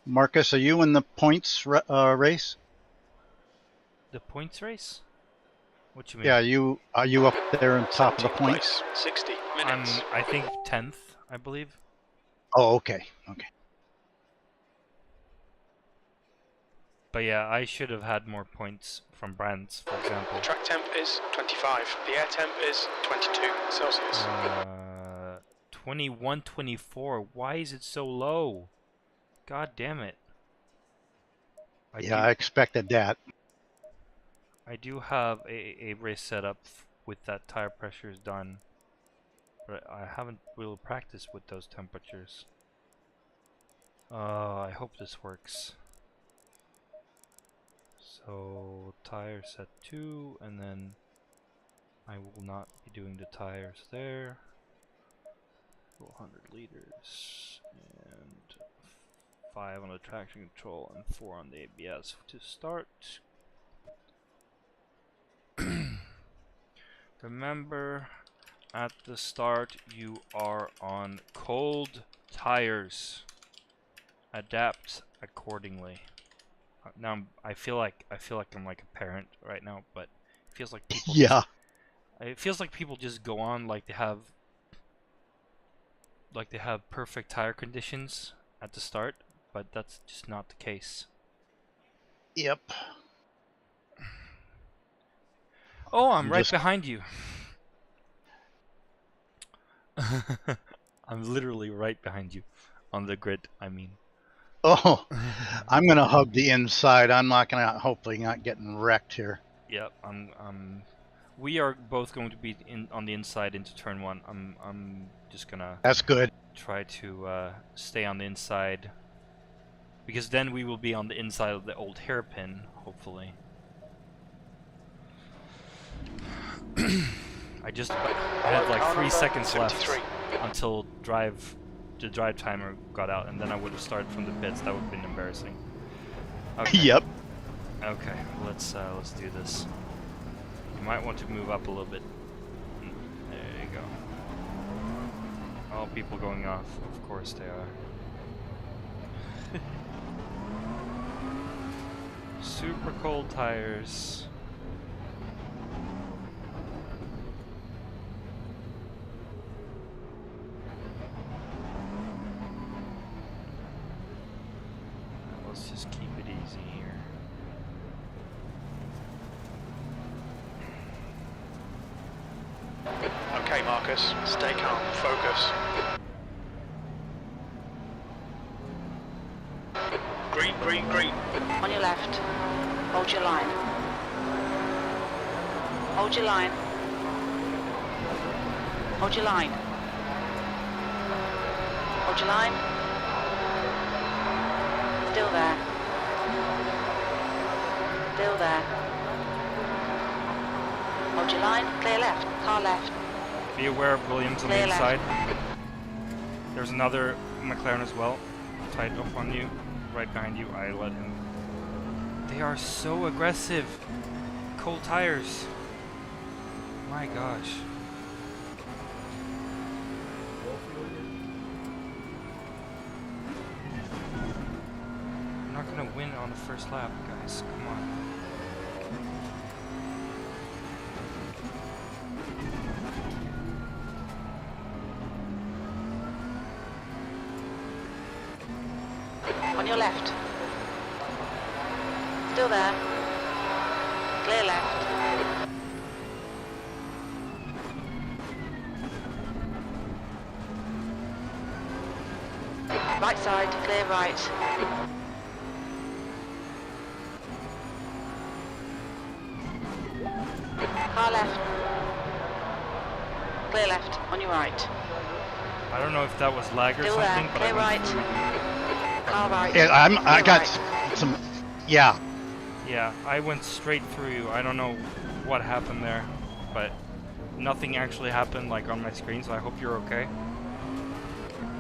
Marcus, are you in the points race? The points race? What you mean? Yeah, are you up there on top of the 17th points? place, 60 I'm, minutes. I think 10th, I believe. Oh, okay. Okay. But yeah, I should have had more points from brands, for example. The track temp is 25. The air temp is 22 Celsius. 21, 24. Why is it so low? God damn it. I expected that. I do have a race set up with that tire pressures done, but I haven't really practiced with those temperatures. I hope this works. So tire set 2, and then I will not be doing the tires there. 400 liters and 5 on the traction control and 4 on the ABS to start. Remember, at the start you are on cold tires. Adapt accordingly. Now I feel like I'm like a parent right now, but it feels like people Yeah. it feels like people just go on like they have perfect tire conditions at the start, but that's just not the case. Yep. Oh, I'm right Just- behind you. I'm literally right behind you, on the grid. I mean. Oh, I'm gonna hug the inside. I'm not gonna. Hopefully, not getting wrecked here. Yep. We are both going to be on the inside into turn 1. I'm just gonna That's good. try to stay on the inside, because then we will be on the inside of the old hairpin, hopefully. I had like 3 seconds left until the drive timer got out, and then I would have started from the pits. That would have been embarrassing. Okay. Yep. Okay, let's do this. You might want to move up a little bit. There you go. All people going off, of course they are. Super cold tires. Let's just keep it easy here. Okay, Marcus, stay calm, focus. Green, green, green. On your left. Hold your line. Hold your line. Hold your line. Hold your line. Still there. Still there. Hold your line. Clear left. Car left. Be aware of Williams on the Clear left. inside. There's another McLaren as well, tied up on you, right behind you. I let him. They are so aggressive. Cold tires. My gosh. I'm not gonna win on the first lap, guys. Come on. On your left. Still there. Clear left. Right side, clear right. Car left. Clear left, on your right. I don't know if that was lag or Still something, there, but clear I right. went through. Car right. Yeah, I Clear got right. some. Yeah. Yeah, I went straight through you. I don't know what happened there, but nothing actually happened like on my screen, so I hope you're okay.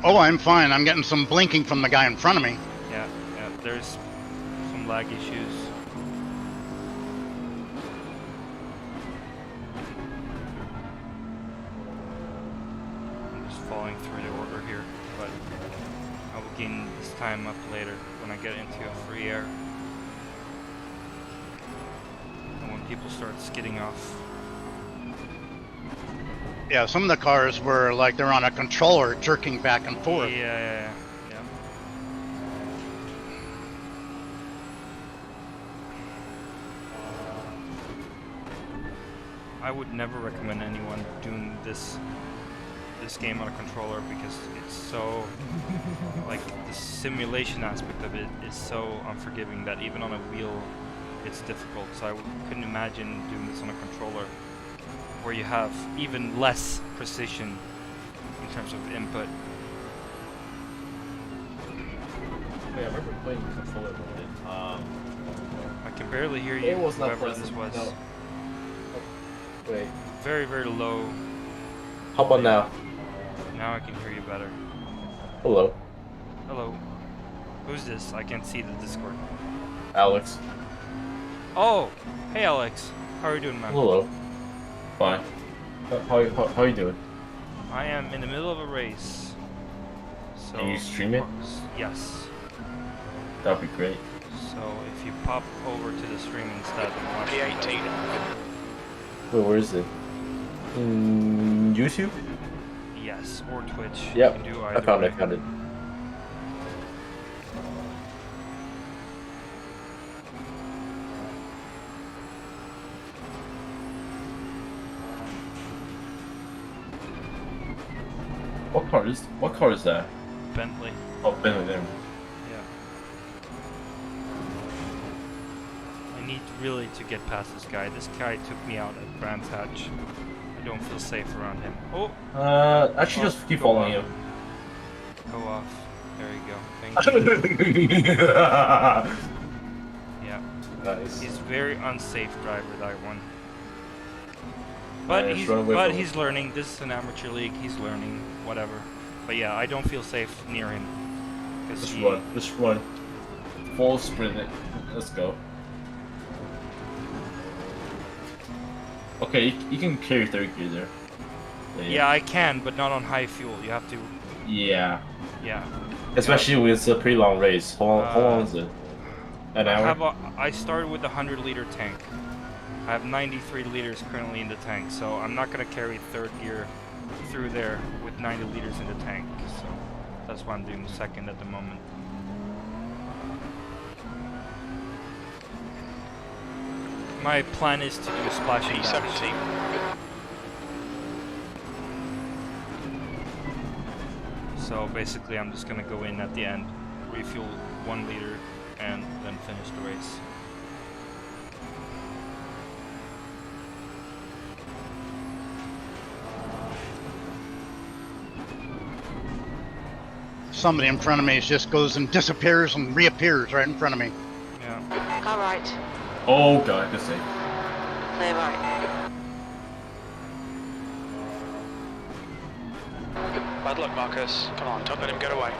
Oh, I'm fine. I'm getting some blinking from the guy in front of me. Yeah, there's some lag issues. I'm just falling through the order here, but I will gain this time up later when I get into a free air. And when people start skidding off. Yeah, some of the cars were like they're on a controller jerking back and forth. Yeah. I would never recommend anyone doing this game on a controller because it's so like the simulation aspect of it is so unforgiving that even on a wheel it's difficult. So I couldn't imagine doing this on a controller where you have even less precision in terms of input. Wait, I remember playing controller with it. I can barely hear you, It was not whoever pleasant. this was. No. Wait, Very, very low. how about now? Now I can hear you better. Hello, Hello. Who's this? I can't see the Discord. Alex. Oh! Hey Alex. How are you doing, man? Hello. Fine. How you doing? I am in the middle of a race. So Can you stream it? Yes. That'd be great. So if you pop over to the stream instead and watch P18. Wait, where is it? YouTube? Yes, or Twitch. Yep. You can do I either found way. it. I found it. What car is that? Bentley. Oh, Bentley there. Yeah. I need really to get past this guy. This guy took me out at Brands Hatch. I don't feel safe around him. Oh! Actually, just keep following him. Go off. There you go. Thank you. Yeah. Nice. He's very unsafe driver, that one. But Yeah, he's learning. This is an amateur league. He's learning. Whatever. But yeah, I don't feel safe near him. Just run. Full sprint it. Let's go. Okay, you can carry third gear there. Yeah, I can, but not on high fuel. You have to. Yeah. Yeah. Especially when it's a pretty long race. How long is it? An hour? I started with a 100-liter tank. I have 93 liters currently in the tank, so I'm not gonna carry third gear through there with 90 liters in the tank. So that's why I'm doing second at the moment. My plan is to do a splashing dash. P17. So basically I'm just gonna go in at the end, refuel 1 liter, and then finish the race. Somebody in front of me just goes and disappears and reappears right in front of me. Yeah. Car right. Oh god, good save. Clear right. Bad luck, Marcus. Come on, don't let him get away.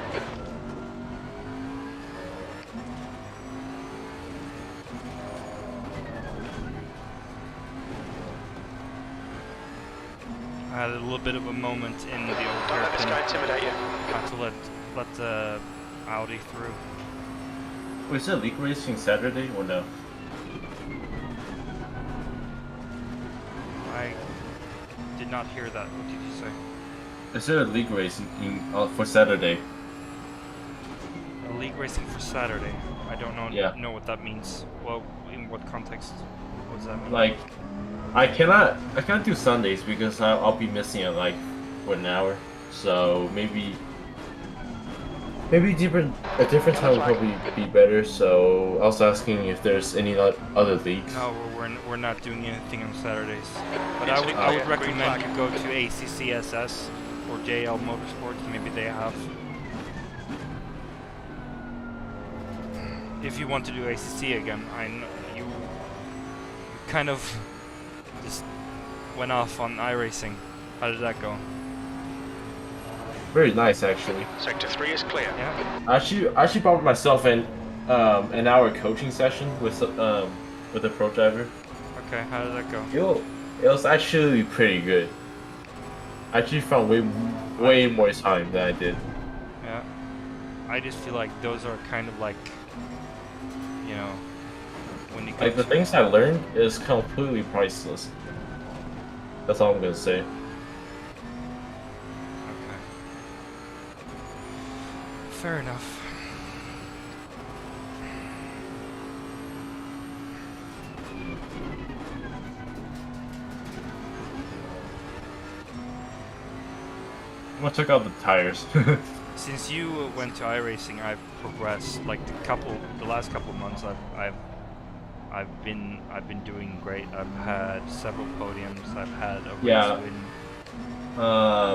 I had a little bit of a moment in the old Don't let this guy hairpin. intimidate you. Had to let Audi through. Wait, is it league racing Saturday or no? I did not hear that. What did you say? Is there a league racing for Saturday? A league racing for Saturday. I don't know what that means. Well, in what context? What does that mean? Like, I can't do Sundays because I'll be missing it like for an hour. So maybe a different time would probably be better. So I was asking if there's any other leagues. No, we're not doing anything on Saturdays. But I would recommend you go to ACCSS or JL Motorsports. Maybe they have. If you want to do ACC again, I know you kind of just went off on iRacing. How did that go? Very nice, actually. Sector 3 is clear. Yeah. I actually brought myself an hour coaching session with a pro driver. Okay, how did that go? It was actually pretty good. I actually found way more time than I did. Yeah. I just feel like those are kind of like, you know, when you go Like the things I learned is completely priceless. That's all I'm gonna say. Okay. Fair enough. I'm gonna check out the tires. Since you went to iRacing, I've progressed. Like the last couple months, I've been doing great. I've had several podiums. I've had a race win.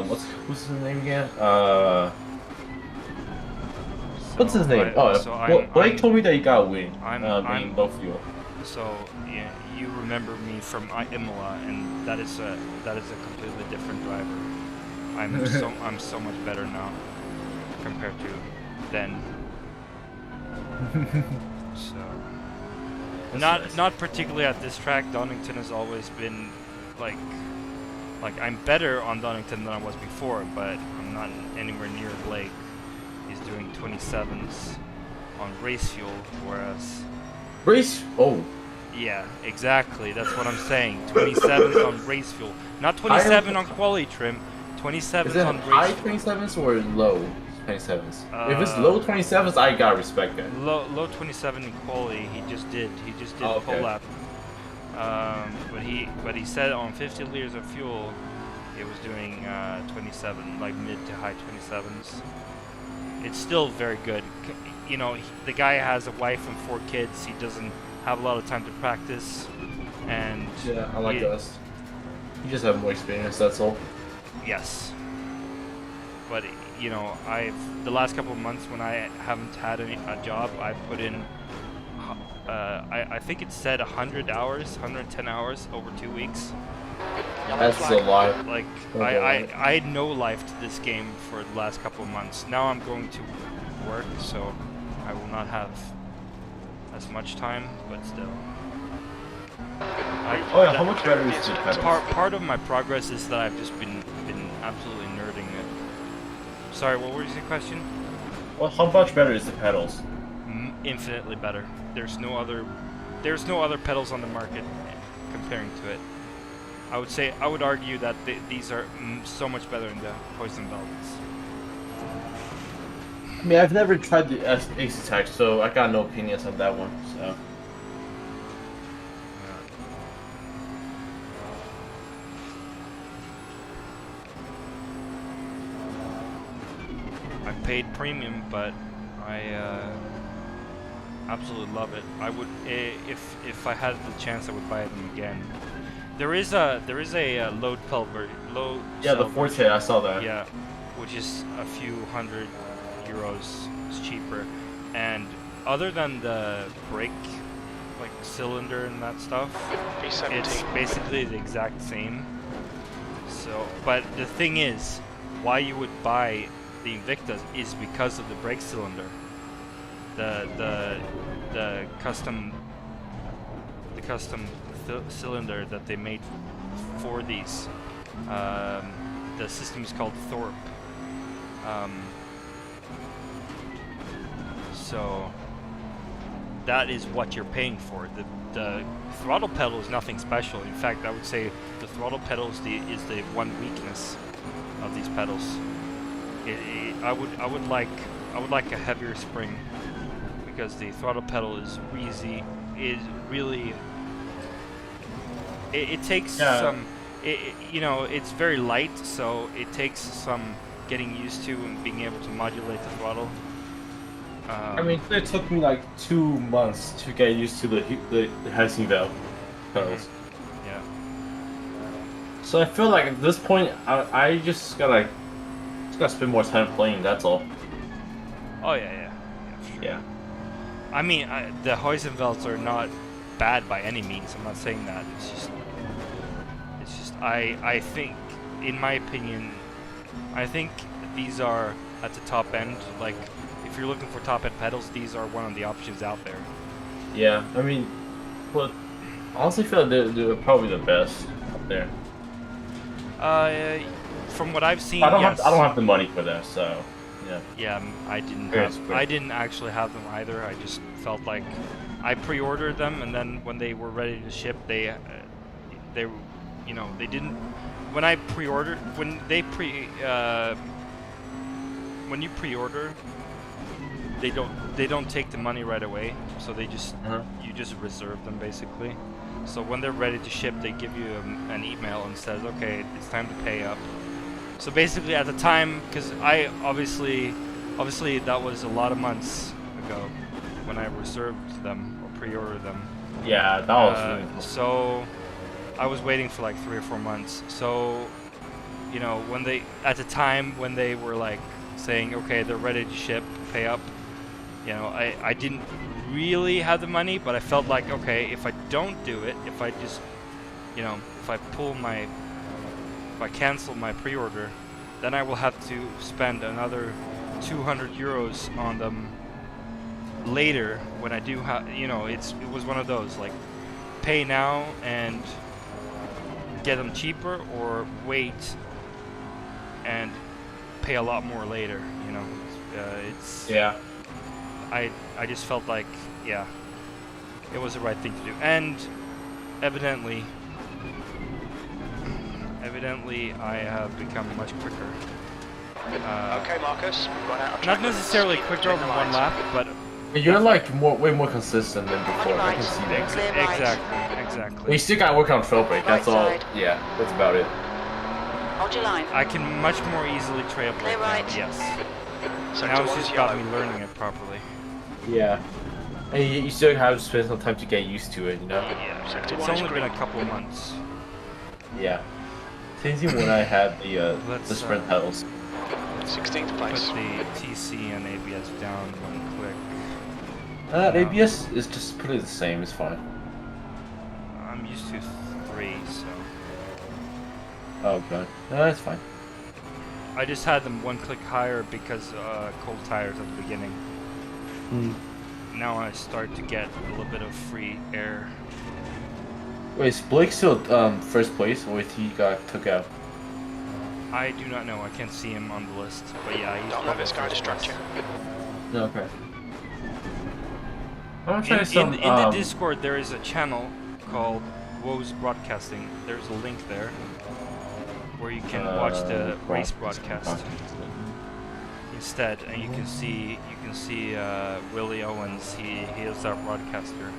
What's his name again? What's his name? Blake told me that you got a win. I'm low fuel. So yeah, you remember me from Imola, and that is a completely different driver. I'm so much better now compared to then. So not particularly at this track. Donington has always been like I'm better on Donington than I was before, but I'm not anywhere near Blake. He's doing 27s on race fuel, whereas yeah, exactly. That's what I'm saying. 27s on race fuel, not 27 on quali trim. 27s Is it on high race fuel. 27s or low 27s? If it's low 27s, I gotta respect that. Low 27 in quali. He just did Oh, okay. pull lap. But he said on 50 liters of fuel, it was doing 27, like mid to high 27s. It's still very good. You know, the guy has a wife and 4 kids. He doesn't have a lot of time to practice, and Yeah, I like us. You just have more experience, that's all. yes. But you know, the last couple of months when I haven't had a job, I've put in. I think it said 100 hours, 110 hours over 2 weeks. That's a lot. Like I had no life to this game for the last couple of months. Now I'm going to work, so I will not have as much time, but still. Oh yeah, how much better is the pedals? Part of my progress is that I've just been absolutely nerding it. Sorry, what was your question? Well, how much better is the pedals? Infinitely better. There's no other pedals on the market comparing to it. I would argue that these are so much better than the Poison Velvets. I mean, I've never tried the Ace Attack, so I got no opinions on that one. So. I paid premium, but I absolutely love it. I would, if I had the chance, I would buy them again. There is a load cell Yeah, the Forte, I saw that. Yeah, which is a few hundred euros. It's cheaper, and other than the brake, like cylinder and that stuff, it's basically the exact same. So, but the thing is, why you would buy the Invictas is because of the brake cylinder. The custom cylinder that they made for these. The system is called Thorpe. So that is what you're paying for. The throttle pedal is nothing special. In fact, I would say the throttle pedal is the one weakness of these pedals. I would like a heavier spring, because the throttle pedal is really it takes some you know, it's very light, so it takes some getting used to and being able to modulate the throttle. I mean, it took me like 2 months to get used to the housing valve pedals. Yeah. So I feel like at this point, I just gotta spend more time playing. That's all. Oh yeah, sure. Yeah. I mean, the Huizenvelds are not bad by any means. I'm not saying that. It's just I think, in my opinion, I think these are at the top end. Like, if you're looking for top end pedals, these are one of the options out there. Yeah, I mean, but I honestly feel like they're probably the best up there. From what I've seen, I don't yes. have the money for that, so yeah. Yeah, I didn't actually have them either. I just felt like I pre-ordered them, and then when they were ready to ship, they you know, they didn't. When I pre-ordered, when you pre-order, they don't take the money right away. So they just you just reserve them basically. So when they're ready to ship, they give you an email and says, okay, it's time to pay up. So basically, at the time, because I obviously that was a lot of months ago when I reserved them or pre-ordered them. Yeah, that was really cool. So I was waiting for like 3 or 4 months. So, you know, at the time when they were like saying, okay, they're ready to ship, pay up, you know, I didn't really have the money, but I felt like, okay, if I don't do it, if I just, you know, if I cancel my pre-order, then I will have to spend another 200 euros on them later when I do have, you know, it was one of those, like, pay now and get them cheaper, or wait and pay a lot more later, you know. It's yeah. I just felt like, yeah, it was the right thing to do, and evidently I have become much quicker. Okay, Marcus, we've run out of Not track necessarily limits. quicker over one lap, but You're like way more consistent than before. I can see that. Clear right. exactly. But you still gotta work on trail brake. That's Right all. side. Yeah, that's about it. Hold your line. I can much more easily trail brake Clear now, right. yes. Sector Now it's 1's just about yellow. me learning it properly. Yeah. And you still have to spend some time to get used to it, you know? Yeah, Sector it's one is only been a green. couple of months. Yeah. Same thing when I had the Let's, sprint pedals. 16th Put place. the TC and ABS down one click. ABS is just pretty the same, it's fine. I'm used to 3, so Oh god. No, that's fine. I just had them one click higher because cold tires at the beginning. Now I start to get a little bit of free air. Wait, is Blake still first place, or he got took out? I do not know. I can't see him on the list, but yeah, he's Don't let this guy distract you. No, okay. I'm gonna In, try some. in the Discord, there is a channel called Woes Broadcasting. There's a link there where you can watch the race broadcast instead, and you can see Willie Owens. He is our broadcaster.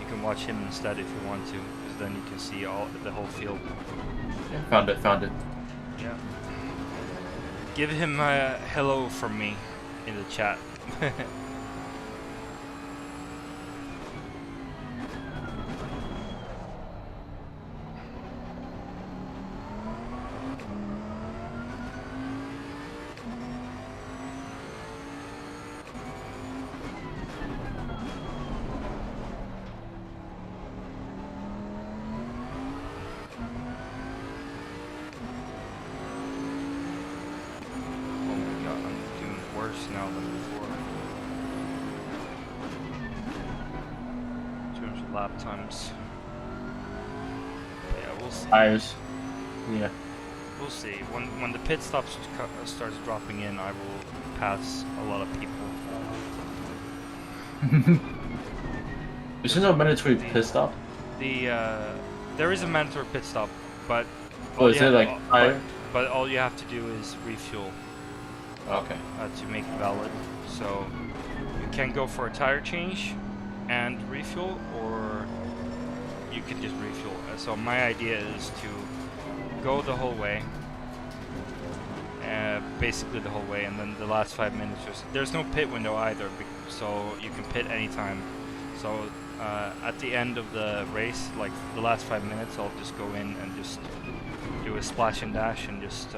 You can watch him instead if you want to, because then you can see the whole field. Yeah, found it. Yeah. Give him a hello from me in the chat. Now than before. In terms of lap times. Yeah, we'll see. Tires. Yeah. We'll see. When the pit stops starts dropping in, I will pass a lot of people. Is there no mandatory pit stop? There is a mandatory pit stop, but Oh, is it like tire? but all you have to do is refuel. Okay. To make it valid. So you can go for a tire change and refuel, or you can just refuel. So my idea is to go the whole way, basically the whole way, and then the last 5 minutes there's no pit window either, so you can pit anytime. So at the end of the race, like the last 5 minutes, I'll just go in and just do a splash and dash and just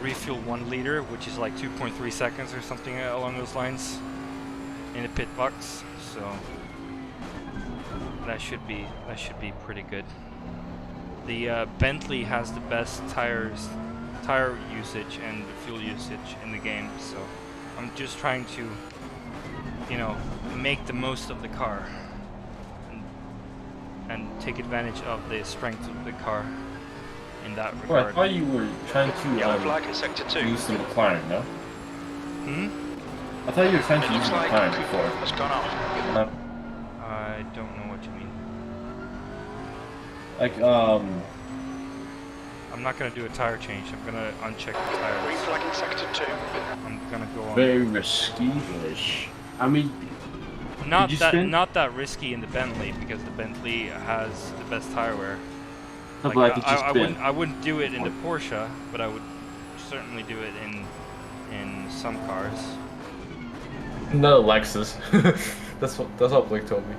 refuel 1 liter, which is like 2.3 seconds or something along those lines in a pit box. So that should be pretty good. The Bentley has the best tire usage and fuel usage in the game, so I'm just trying to, you know, make the most of the car and take advantage of the strength of the car in that Oh, I regard. thought you were trying Yellow to flag in sector 2. use the McLaren, no? Hmm? I thought you were trying It to use looks the like McLaren Cooper before. has gone off. I don't know what you mean. Like, I'm not gonna do a tire change. I'm gonna uncheck the tires. Green flag in sector 2. I'm gonna go on. very risky-ish. I mean, Not did you that spin? not that risky in the Bentley, because the Bentley has the best tire wear. no, Like, but did you I spin? wouldn't do it in the Porsche, but I would certainly do it in some cars. No, Lexus. that's what Blake told me.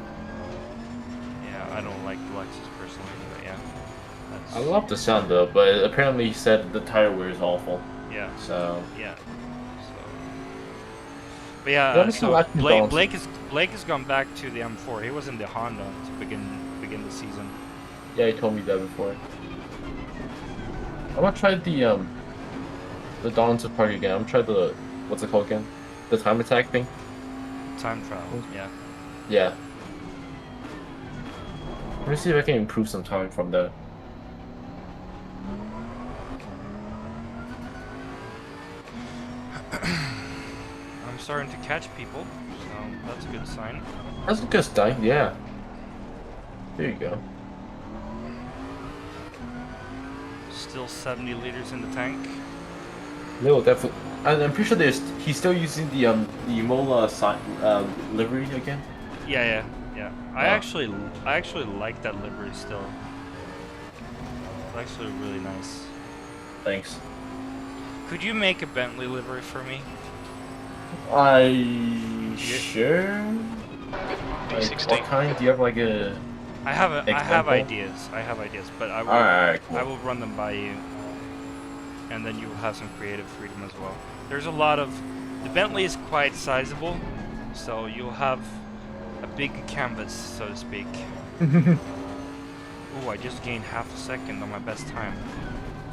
Yeah, I don't like the Lexus personally, but yeah. That's, I love the sound though, but apparently he said the tire wear is awful. yeah, So yeah. So, but yeah, Let me see so what I can balance Blake has gone back to the M4. He was in the Honda to begin the season. yeah, he told me that before. I'm gonna try the Donington Park again. I'm gonna try the what's it called again? The time attack thing. Time travel, yeah. Yeah. Let me see if I can improve some time from that. I'm starting to catch people, so that's a good sign. That's a good sign, yeah. There you go. Still 70 liters in the tank. No, definitely. And I'm pretty sure he's still using the Imola livery again. Yeah. I Oh. actually like that livery still. actually really nice. Thanks. Could you make a Bentley livery for me? Sure. Like, V16. what kind? Do you have like a? I have Example? ideas. I have ideas, but I will Alright, cool. I will run them by you, and then you will have some creative freedom as well. There's a lot of the Bentley is quite sizable, so you'll have a big canvas, so to speak. Ooh, I just gained half a second on my best time.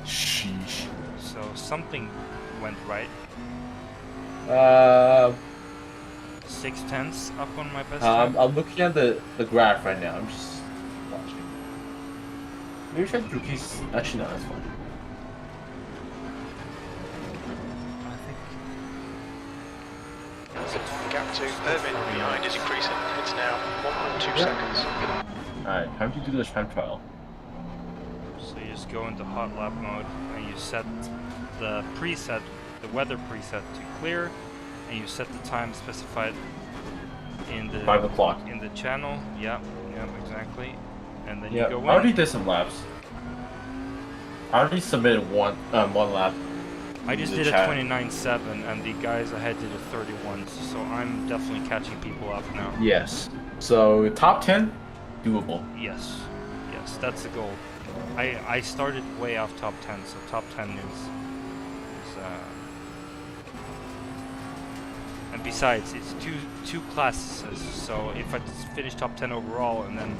Sheesh. So something went right. 6/10 up on my best time. I'm looking at the graph right now. I'm just watching. Maybe try to do keys. Actually, no, that's fine. Gap to Irvin behind is increasing. It's now 1.2 seconds. Alright, time to do the time trial. So you just go into hot lap mode and you set the preset, the weather preset to clear, and you set the time specified in the 5 o'clock. in the channel. Yep, exactly. And then Yeah, you go in. I already did some laps. I already submitted one lap. I just the did a chat. 29.7 and the guys ahead did a 31, so I'm definitely catching people up now. Yes. So top 10, doable. Yes, that's the goal. I started way off top 10, so top 10 is and besides, it's two classes, so if I finish top 10 overall, and then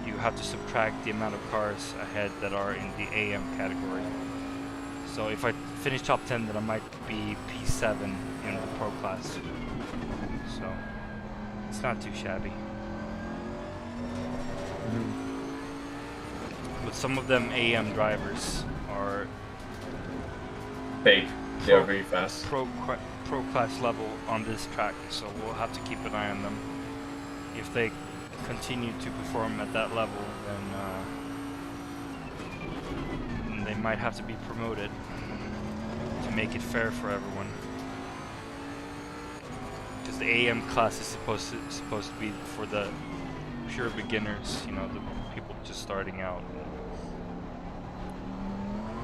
you have to subtract the amount of cars ahead that are in the AM category. So if I finish top 10, then I might be P7 in the pro class. So it's not too shabby. But some of them AM drivers are Fake. They're very fast. pro class level on this track, so we'll have to keep an eye on them. If they continue to perform at that level, then they might have to be promoted to make it fair for everyone. Because the AM class is supposed to be for the pure beginners, you know, the people just starting out.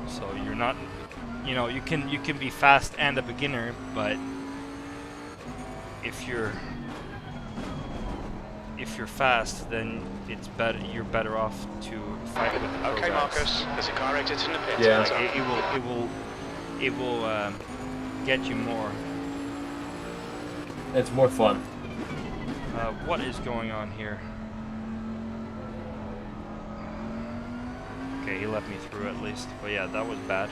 So you're not, you know, you can be fast and a beginner, but if you're fast, then it's better. You're better off to fight with the Okay, programs. Marcus, there's a car exiting the pit. Yeah. Hands up. It will get you more. It's more fun. What is going on here? Okay, he let me through at least. But yeah, that was bad.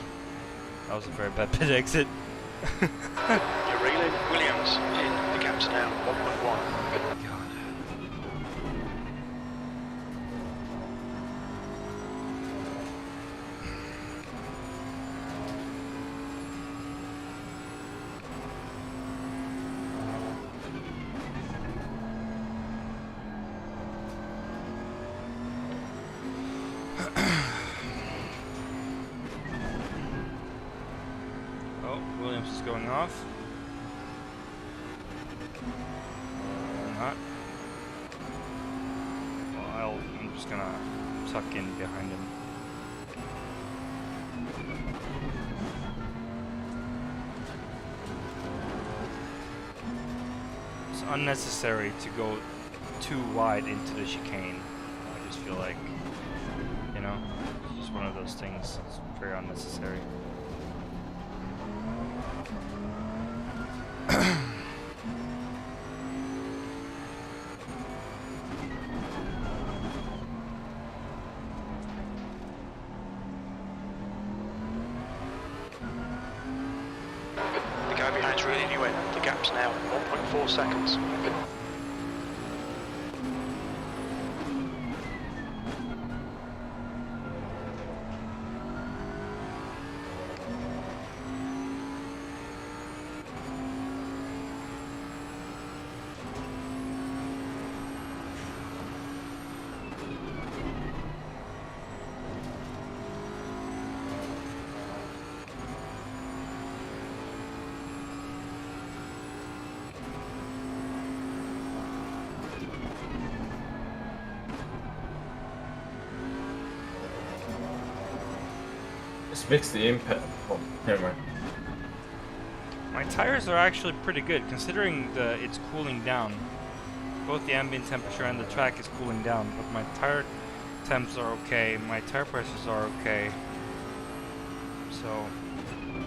That was a very bad pit exit. You're reeling. Williams in the gaps now. 1.1. Oh, Williams is going off. Or not. Well, I'm just gonna tuck in behind him. It's unnecessary to go too wide into the chicane. I just feel like, you know, it's just one of those things. It's very unnecessary. The guy behind's reeling you in. The gap's now 1.4 seconds. just fix the impact. Oh, never mind. My tires are actually pretty good considering it's cooling down. Both the ambient temperature and the track is cooling down, but my tire temps are okay. My tire pressures are okay. So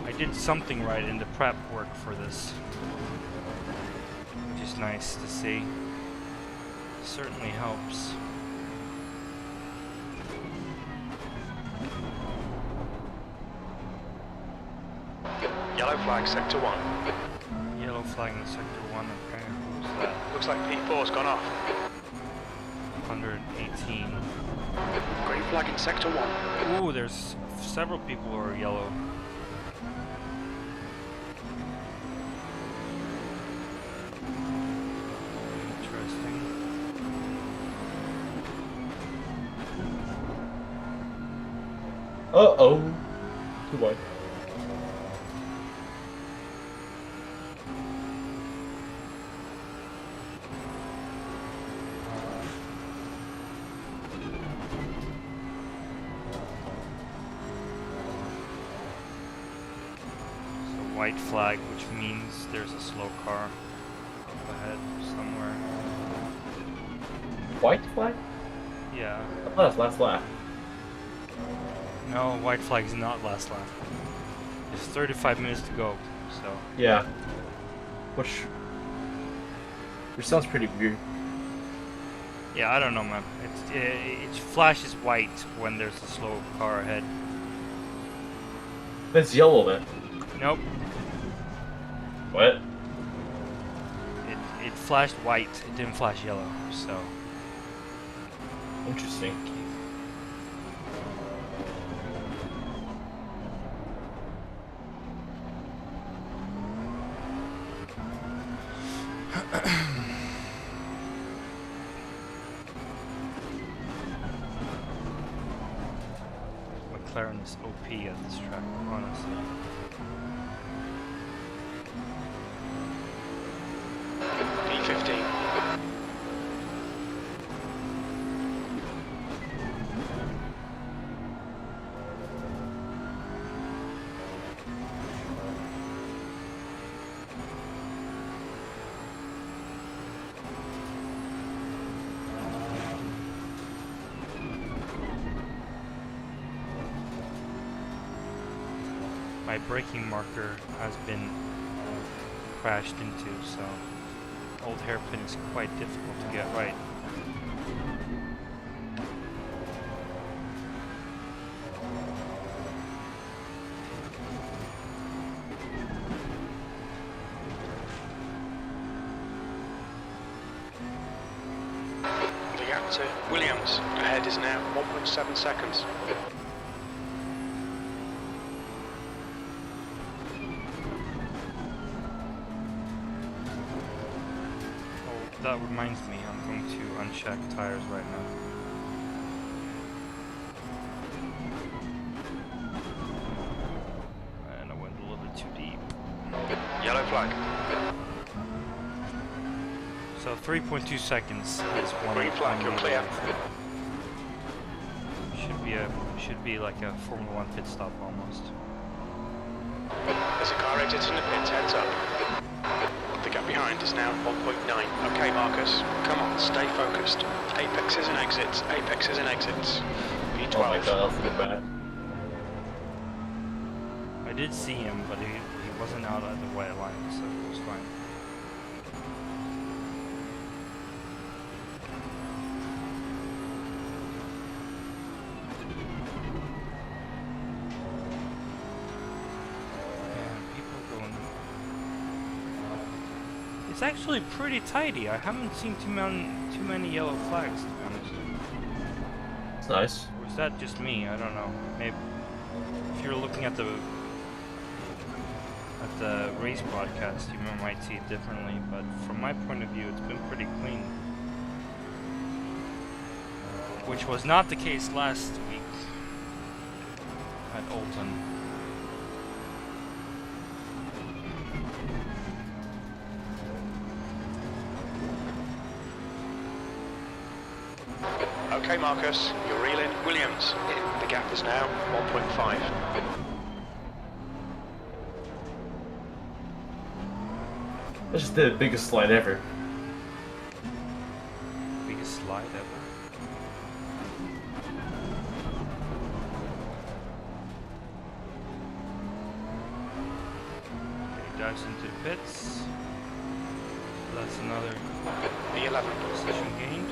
I did something right in the prep work for this, which is nice to see. Certainly helps. Yellow flag, sector 1. Yellow flag in sector 1, okay. Who's that? Looks like P4's gone off. 118. Green flag in sector 1. Ooh, there's several people who are yellow. Interesting. Uh-oh. Too wide. White flag, which means there's a slow car up ahead somewhere. White flag? Yeah. I thought that's last lap. No, white flag is not last lap. There's 35 minutes to go, so. Yeah. Which sounds pretty weird. Yeah, I don't know, man. It flashes white when there's a slow car ahead. That's yellow then. Nope. What? It flashed white. It didn't flash yellow, so. Interesting. McLaren is OP at this track, honestly. P15. My braking marker has been crashed into, so old hairpin is quite difficult to get right. The gap to Williams ahead is now 1.7 seconds. That reminds me, I'm going to uncheck tires right now. And I went a little bit too deep. Yellow flag. So 3.2 seconds is one. Green flag, you're clear. Should be like a Formula 1 pit stop almost. There's a car exiting the pit, heads up. The gap behind is now 1.9. Okay, Marcus, come on, stay focused. Apexes and exits, apexes and exits. P12. Oh my god, that's good bad. I did see him, but he wasn't out at the white line, so it was fine. It's actually pretty tidy. I haven't seen too many yellow flags, to be honest. It's nice. Or is that just me? I don't know. Maybe if you're looking at the race broadcast, you might see it differently. But from my point of view, it's been pretty clean, which was not the case last week at Oulton. Okay, Marcus, you're reeling. Williams, the gap is now 1.5. I just did the biggest slide ever. Biggest slide ever. Okay, dives into the pits. That's another E11. position gained.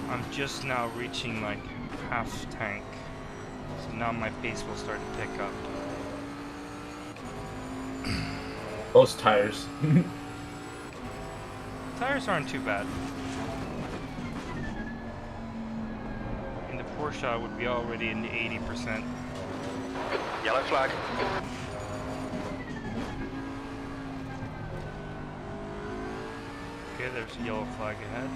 I'm just now reaching like half tank, so now my pace will start to pick up. Those tires. Tires aren't too bad. In the Porsche I would be already in the 80%. Yellow flag. Okay, there's a yellow flag ahead.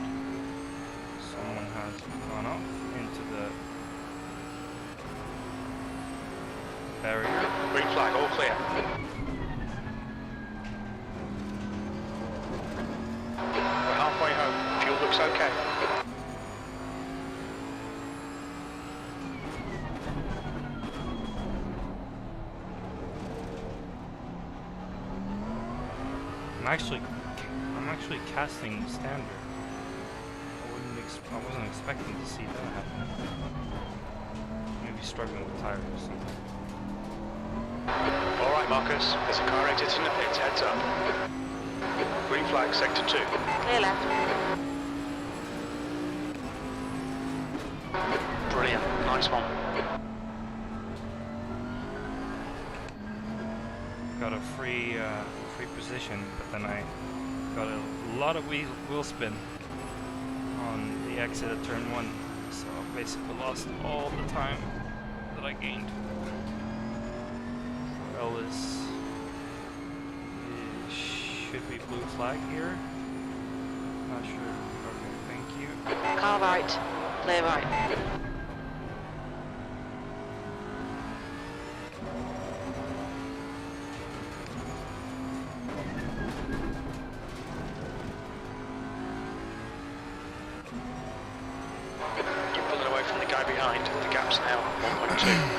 Someone has gone off into the barrier. Green flag, all clear. We're halfway home. Fuel looks okay. I'm actually casting standard. I wasn't expecting to see that happen. Maybe struggling with tires or something. Alright Marcus, there's a car exiting the pits, heads up. Green flag, sector 2. Clear left. Brilliant, nice one. Got a free position, but then I got a lot of wheel spin on the exit at turn 1, so I basically lost all the time that I gained. L should be blue flag here. Not sure. Okay, thank you. Car right. Clear right. You're pulling away from the guy behind. The gap's now 1.2.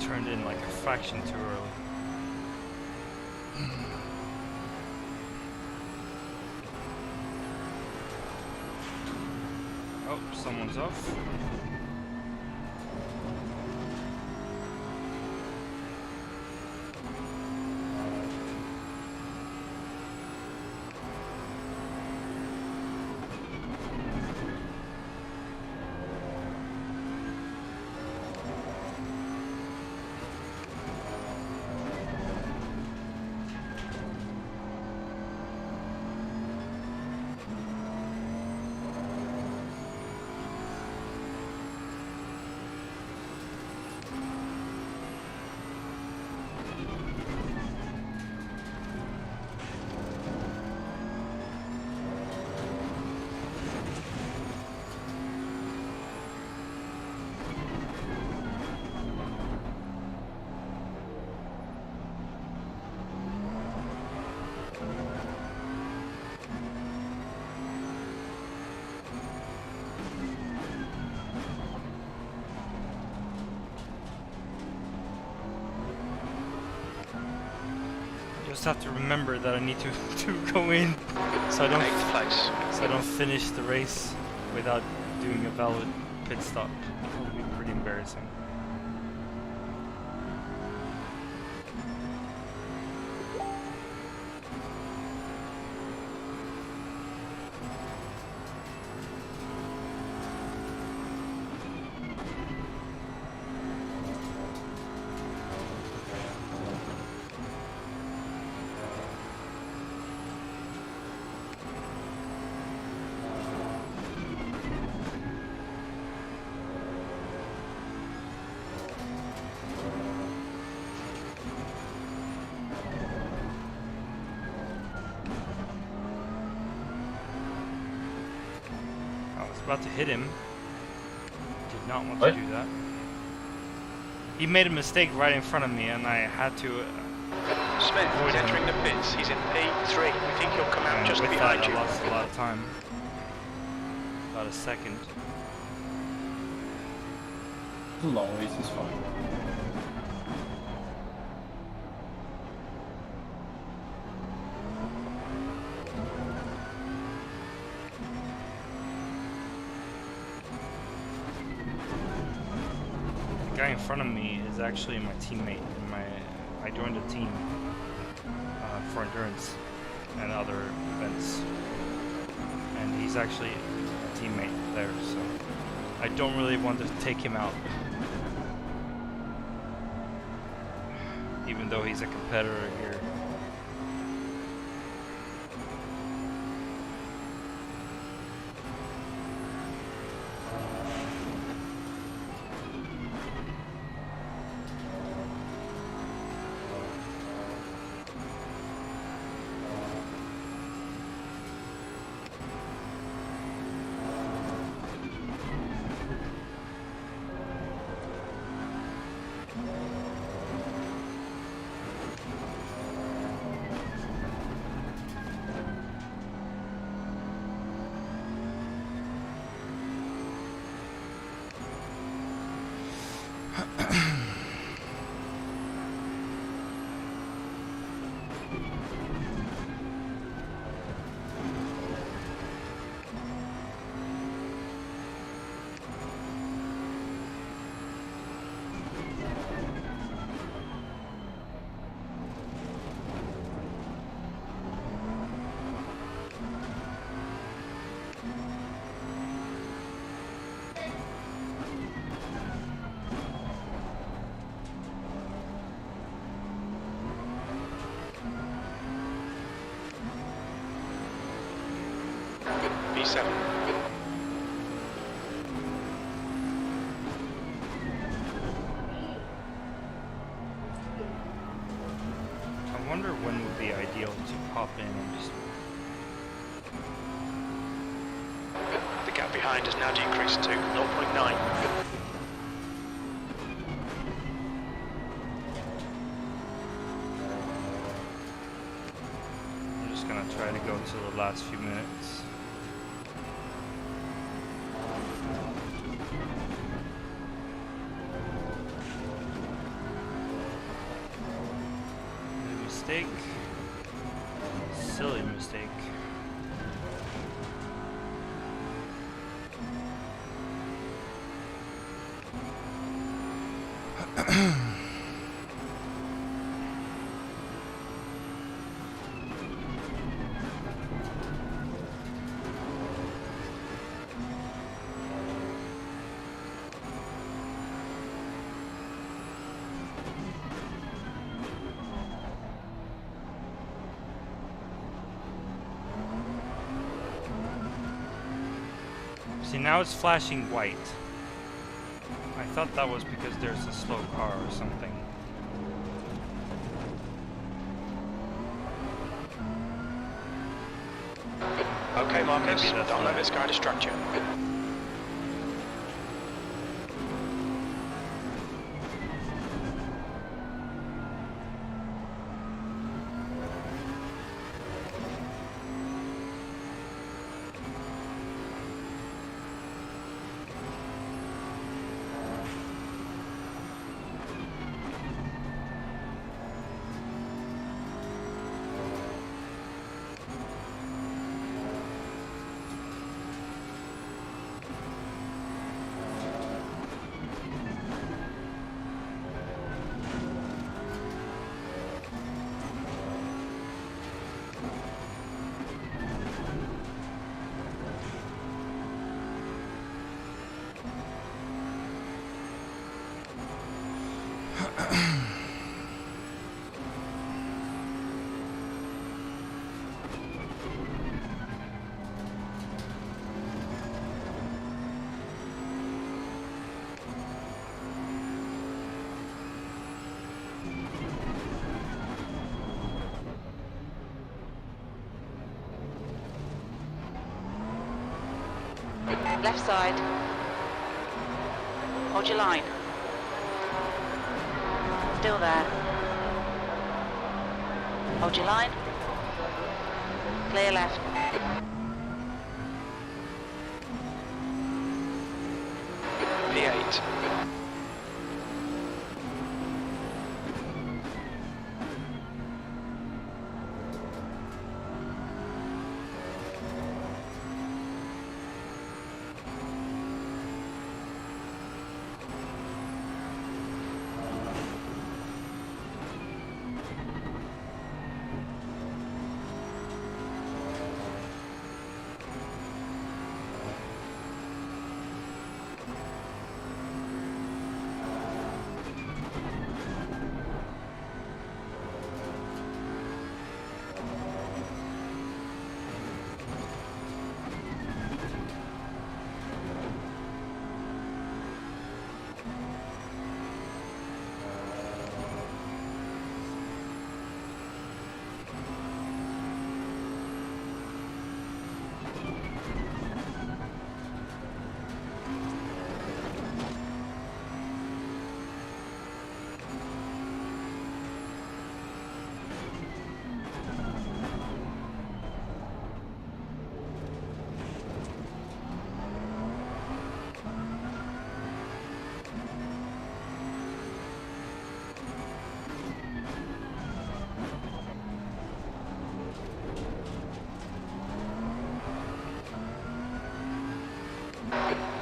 Turned in like a fraction too early. Oh, someone's off. Just have to remember that I need to go in so I don't finish the race without doing a valid pit stop. It would be pretty embarrassing. about to hit him. Did not want What? to do that. He made a mistake right in front of me, and I had to. Smith Avoid is him. entering the pits. He's in P3. We think he'll come out And just with behind that, you. I lost a lot of time. About a second. It's a long race, it's fine. The guy in front of me is actually my teammate. I joined a team for endurance and other events, and he's actually a teammate there. So I don't really want to take him out, even though he's a competitor here. P7. I wonder when would be ideal to pop in and just. The gap behind has now decreased to 0.9. I'm just gonna try to go to the last few minutes. Mistake. Silly mistake. See, now it's flashing white. I thought that was because there's a slow car or something. Okay, Marcus, Maybe that's don't let why. this guy distract you. Left side. Hold your line. Still there. Hold your line. Clear left. P8.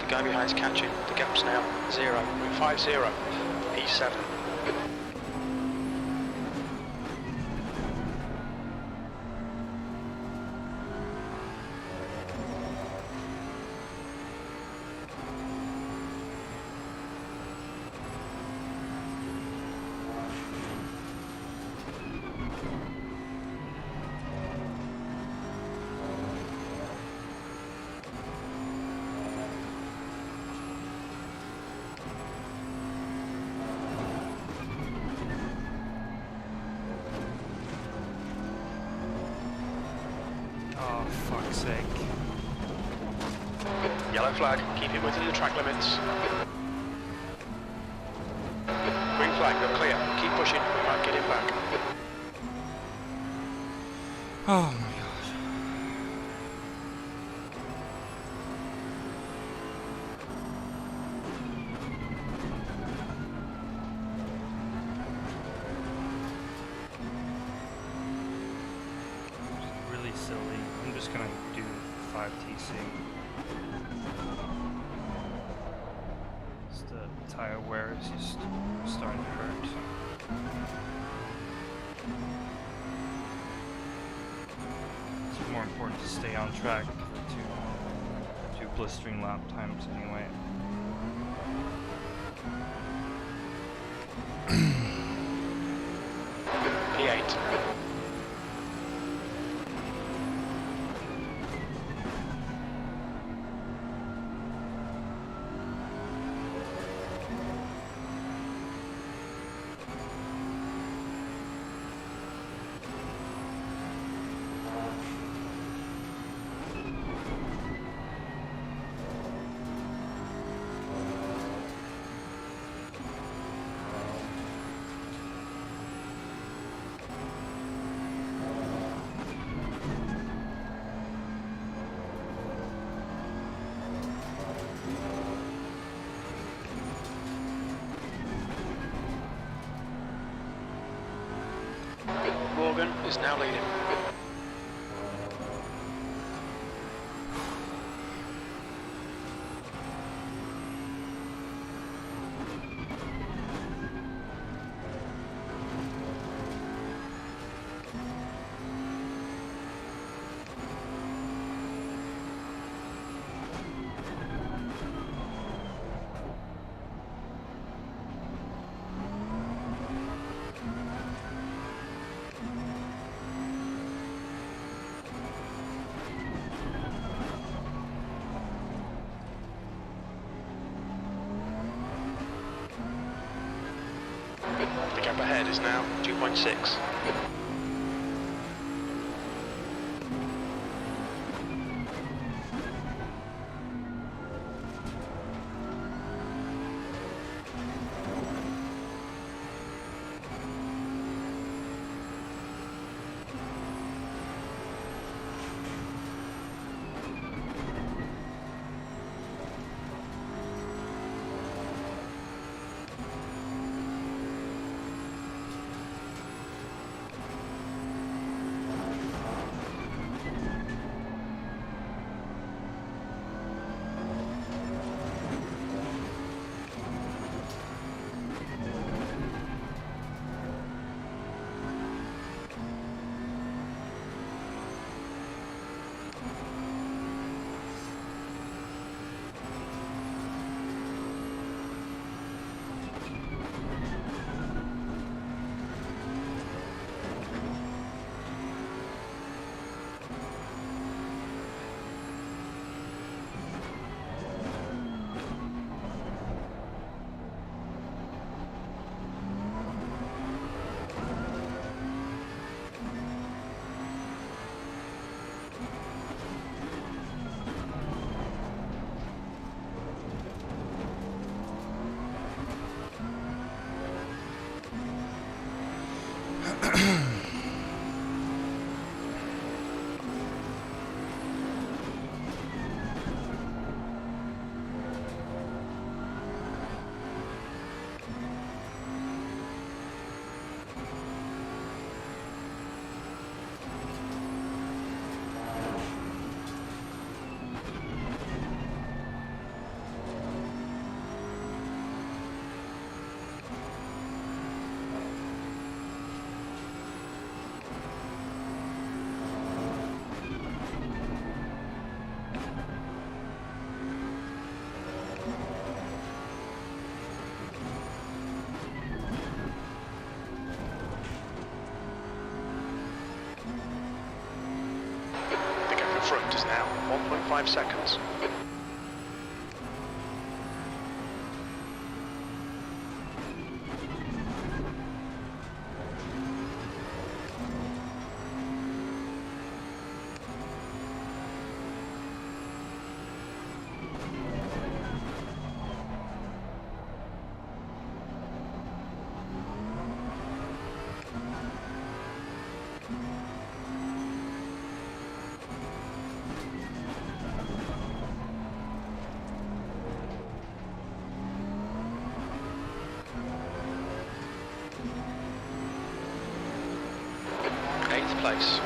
The guy behind's catching. The gap's now 0. We're 5-0. E7. Oh, fuck's sake. Yellow flag. Keep him within the track limits. Green flag. You're clear. Keep pushing. We might get him back. Oh my god. Really silly. I'm just gonna do 5TC. Just the tire wear is just starting to hurt. It's more important to stay on track to do blistering lap times anyway. P8. Morgan is now leading. The gap ahead is now 2.6. The gap in front is now 1.5 seconds. Eighth place.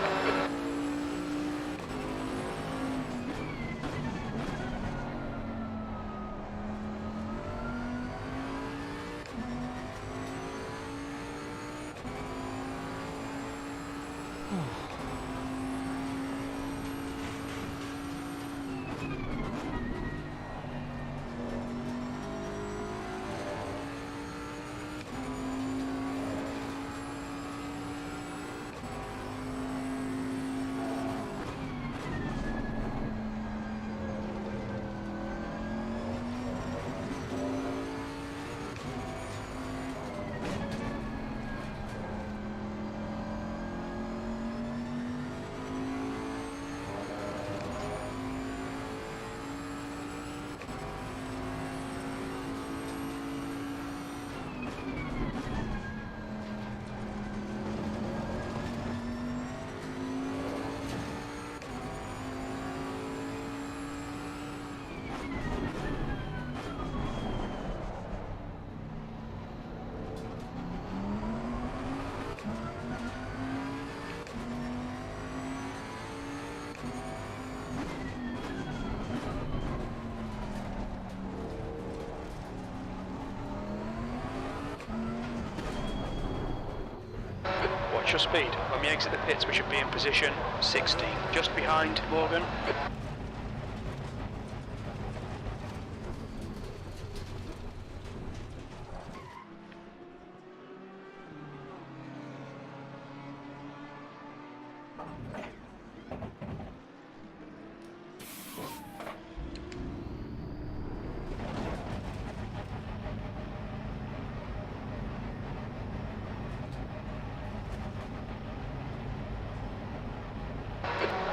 Watch your speed. When we exit the pits, we should be in position 16, just behind Morgan.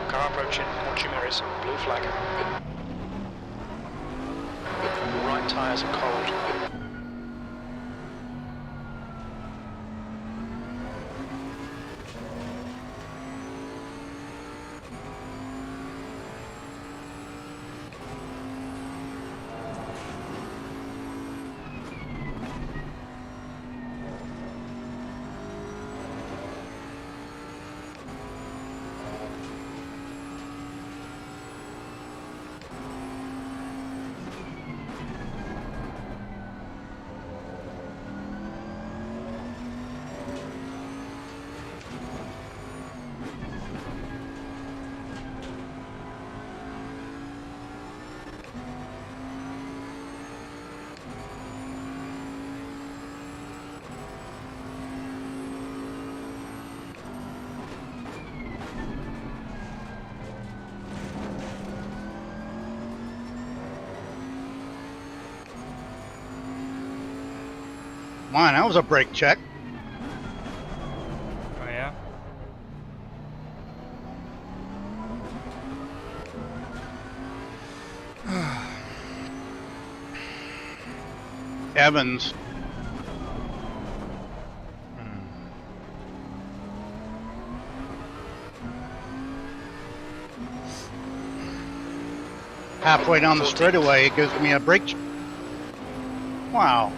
Car approaching, watch your mirrors, blue flag. Right tyres are cold. Mine, that was a brake check. Oh yeah. Evans. Halfway down the 14th. straightaway, it gives me a brake. Wow.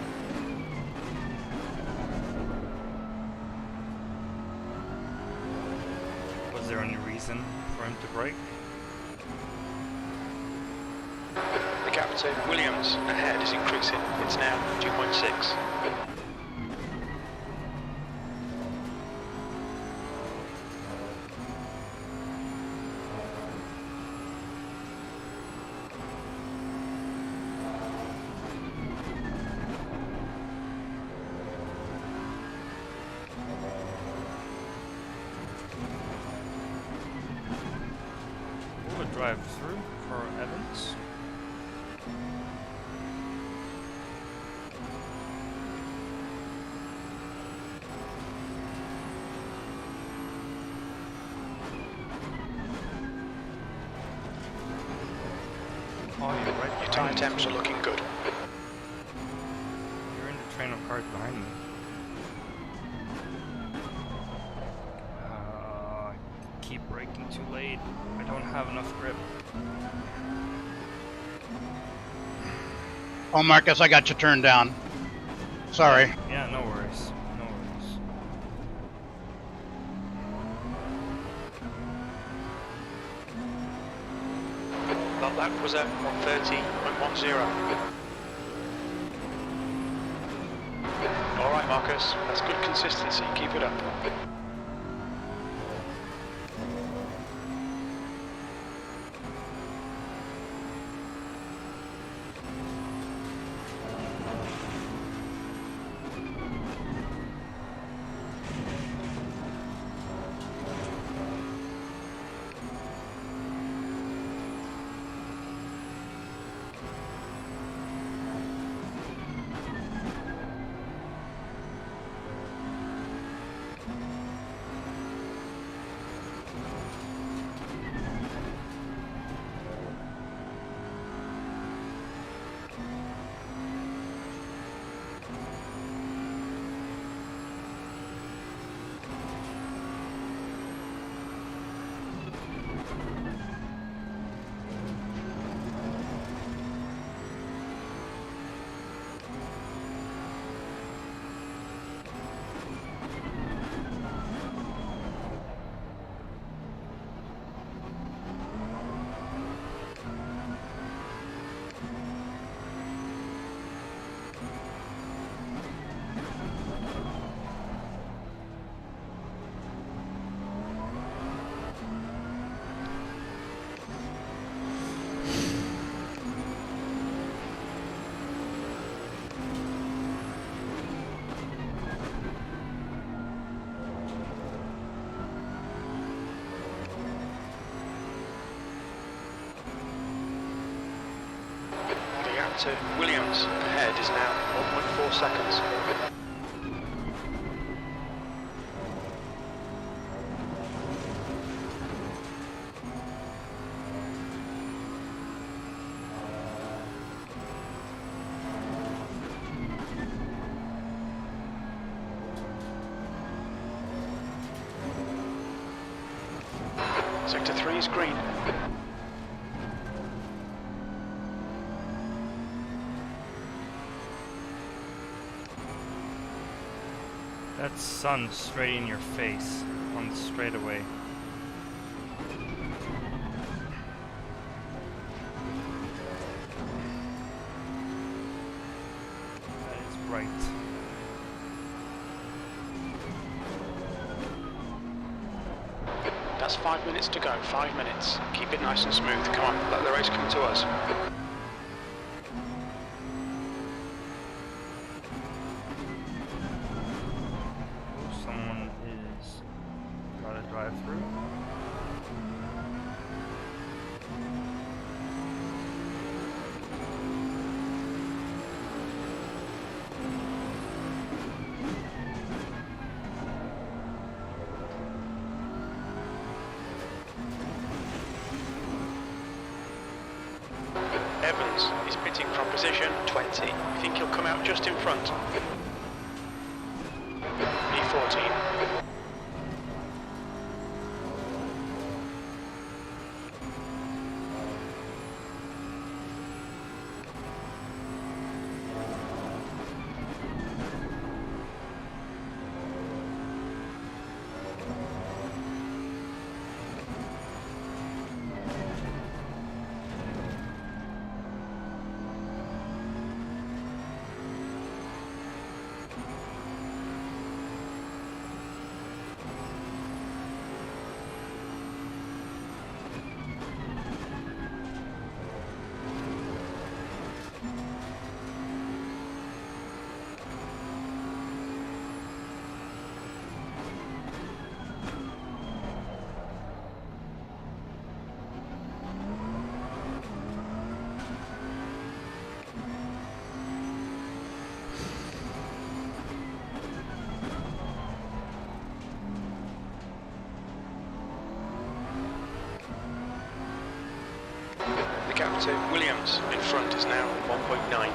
Was there any reason for him to brake? The gap to Williams ahead is increasing. It's now 2.6. Will it drive through for Evans? Oh, you're right. Your tyre temps are looking good. You're in the train of cars behind me. I keep braking too late. I don't have enough grip. Oh, Marcus, I got you turned down. Sorry. Yeah, no worries. No worries. That lap was at 130.10. Alright Marcus, that's good consistency, keep it up. To Williams ahead is now 1.4 seconds. Sector 3 is green. That sun straight in your face on the straightaway. That is bright. That's 5 minutes to go, 5 minutes. Keep it nice and smooth, come on, let the race come to us. Someone is got to drive through. Evans is pitting from position 20. You think he'll come out just in front? E14. Affirmative. Williams in front is now 1.9.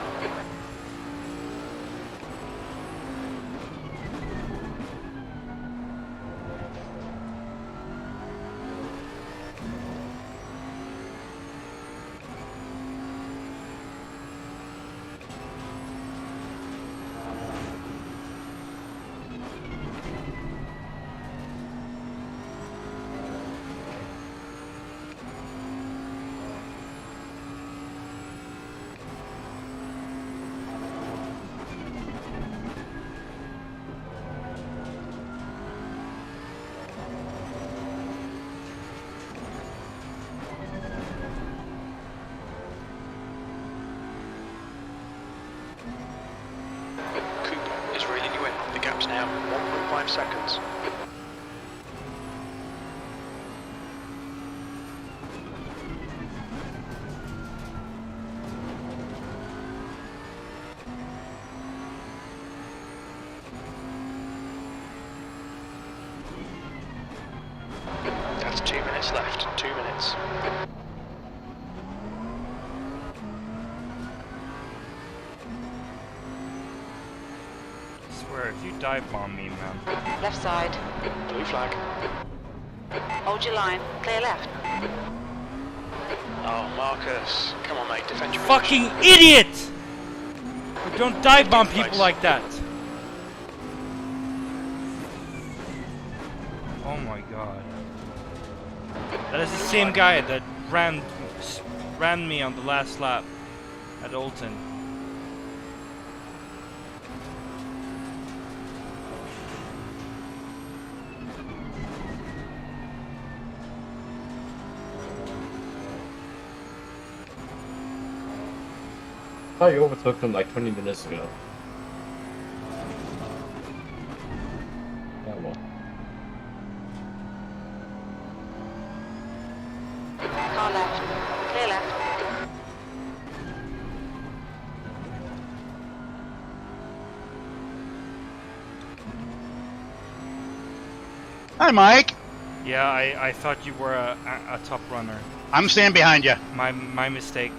Now 1.5 seconds. That's 2 minutes left. 2 minutes. If you dive bomb me, man. Left side. Blue flag. Hold your line. Clear left. Oh, Marcus. Come on, mate. Defend your Fucking idiot! Don't dive bomb people like that. Oh my god. That is the same guy that ran me on the last lap at Oulton. I thought you overtook him like 20 minutes ago. Oh well. Car left. Clear left. Hi, Mike. Yeah, I thought you were a top runner. I'm standing behind you. My mistake.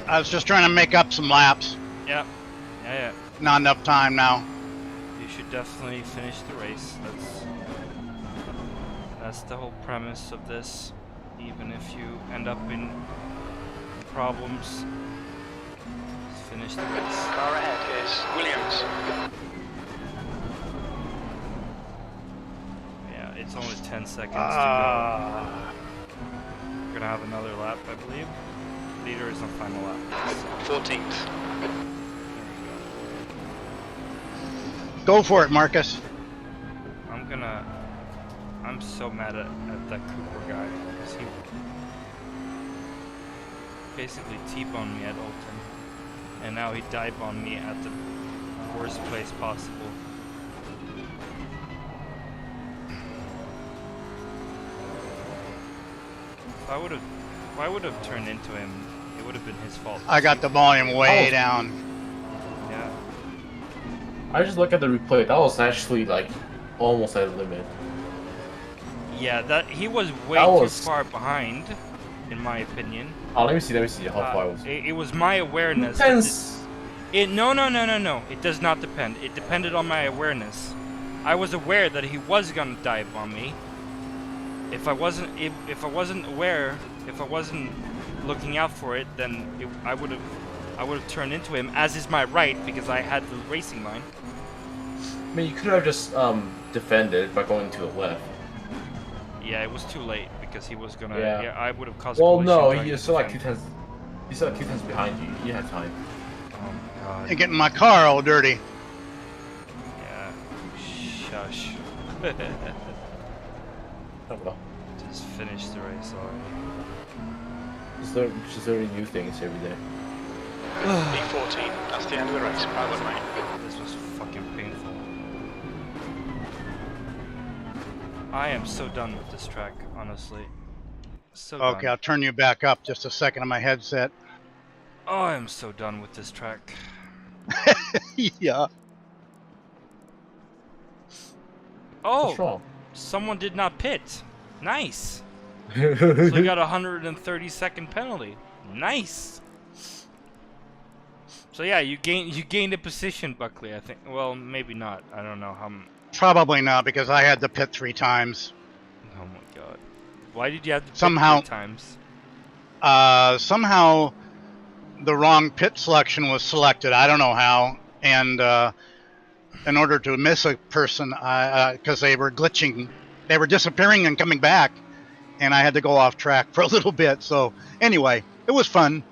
I was just trying to make up some laps. Yeah. Yeah. Not enough time now. You should definitely finish the race. That's the whole premise of this. Even if you end up in problems, just finish the race. Car ahead is Williams. Yeah, it's only 10 seconds to go. We're gonna have another lap, I believe. Leader is on final lap. 14th. Go for it, Marcus. I'm so mad at that Cooper guy because he basically T-boned me at Oulton, and now he dive-bombed me at the worst place possible. If I would have turned into him, it would have been his fault. I got the volume way down. Yeah. I just look at the replay. That was actually like almost at the limit. Yeah, that he was way too far behind, in my opinion. Oh, let me see how far it was. It was my awareness. No. It does not depend. It depended on my awareness. I was aware that he was gonna dive on me. If I wasn't aware, if I wasn't looking out for it, then I would have turned into him, as is my right, because I had the racing line. I mean, you could have just defended by going to the left. Yeah, it was too late because he was gonna. Yeah, yeah I would have caused. Well, no, he's still like 2 tenths. He's still like 2 tenths behind you. You had time. Oh my god. You're getting my car all dirty. Yeah. Shush. Oh well. Just finish the race already. Just learning new things every day. E14, that's the end of the race. Bye bye, mate. This was fucking painful. I am so done with this track, honestly. So Okay, done. I'll turn you back up just a second on my headset. Oh, I am so done with this track. Yeah. Oh, What's wrong? someone did not pit. Nice. So you got a 130-second penalty. Nice. So yeah, you gained a position, Buckley. I think. Well, maybe not. I don't know how. Probably not, because I had to pit 3 times. Oh my god. Why did you have to pit Somehow- 3 times? Somehow the wrong pit selection was selected. I don't know how. And in order to miss a person, because they were glitching, they were disappearing and coming back, and I had to go off track for a little bit. So anyway, it was fun.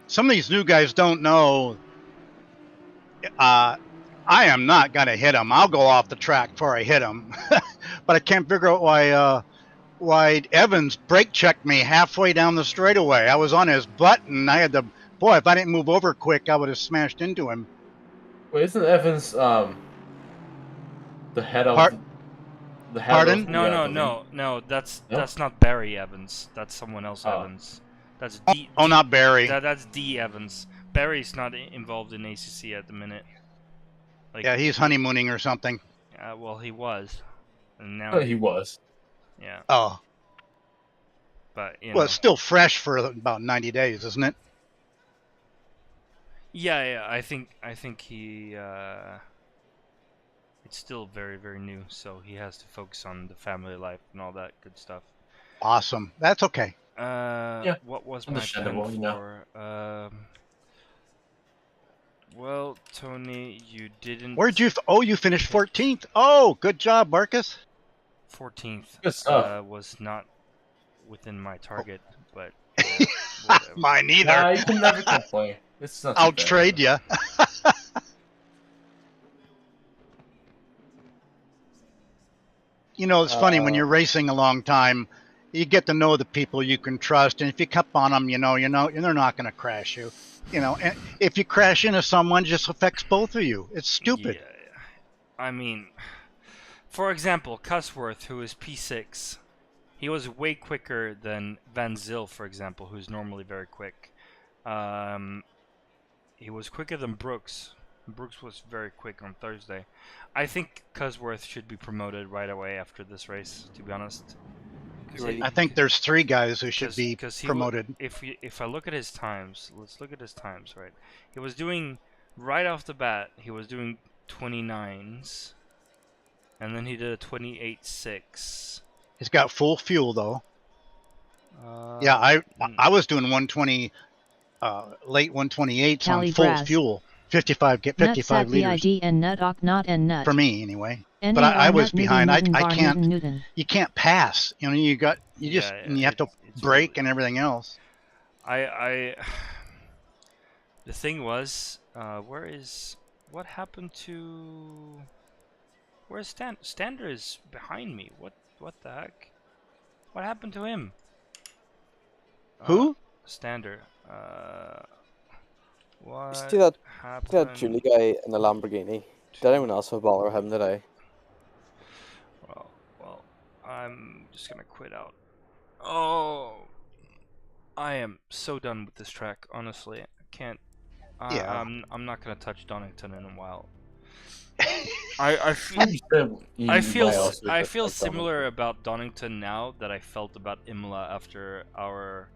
Some of these new guys don't know. I am not gonna hit him. I'll go off the track before I hit him. But I can't figure out why Evans brake checked me halfway down the straightaway. I was on his butt, and I had to. Boy, if I didn't move over quick, I would have smashed into him. Wait, isn't Evans the head of the head Pardon? of the, No. That's No? that's not Barry Evans. That's someone else Oh. Evans. That's D. Oh, not Barry. That's D Evans. Barry's not involved in ACC at the minute. Like, Yeah, he's honeymooning or something. well, he was, and now Oh, he was. yeah. Oh, But you know. well, it's still fresh for about 90 days, isn't it? Yeah. I think he. It's still very, very new, so he has to focus on the family life and all that good stuff. Awesome. That's okay. What was my Understandable, pen you know. for? Well, Tony, you didn't. Where'd you? Oh, you finished 14th. Oh, good job, Marcus. 14th Good stuff. was not within my target, but whatever. Mine either. Nah, you can never complain. It's not. I'll trade you. You know, it's funny when you're racing a long time, you get to know the people you can trust, and if you cup on them, you know, they're not going to crash you. You know, and if you crash into someone, it just affects both of you. It's stupid. Yeah. I mean, for example, Cusworth, who is P6, he was way quicker than Van Zyl, for example, who's normally very quick. He was quicker than Brooks. Brooks was very quick on Thursday. I think Cusworth should be promoted right away after this race, to be honest. I think there's 3 guys who should be promoted. If I look at his times, let's look at his times, right? He was doing, right off the bat, he was doing 29s, and then he did a 28.6. He's got full fuel though. Yeah, I was doing 120, late 128s on full fuel, 55 liters. and nut ok not and nut. For me anyway. But I was behind. I can't. Newton. You can't pass. You know, you have to brake really, and everything else. The thing was, what happened to? Where's Stander is behind me. What the heck? What happened to him? Who? Stander. What See that happened? Julie guy in the Lamborghini. Did anyone else have a bother with him today? Well, I'm just gonna quit out. Oh, I am so done with this track. Honestly, I can't. Yeah. I'm not gonna touch Donington in a while. I feel similar about Donington now that I felt about Imola after our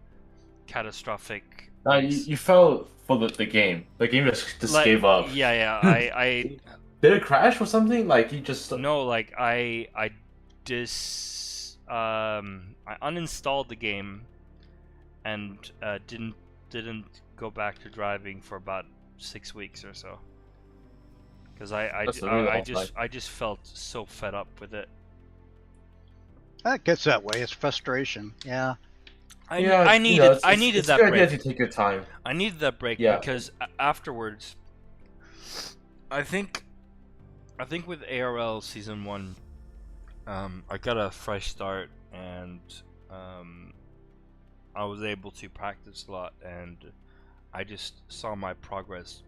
catastrophic. You fell for the game. The game just gave up. Yeah. I Did it crash or something? Like you just no. Like I uninstalled the game and didn't go back to driving for about 6 weeks or so. Because I just felt so fed up with it. That gets that way. It's frustration. Yeah. I needed that break. It's good to take your time. I needed that break because afterwards, I think with ARL Season 1, I got a fresh start and I was able to practice a lot, and I just saw my progress,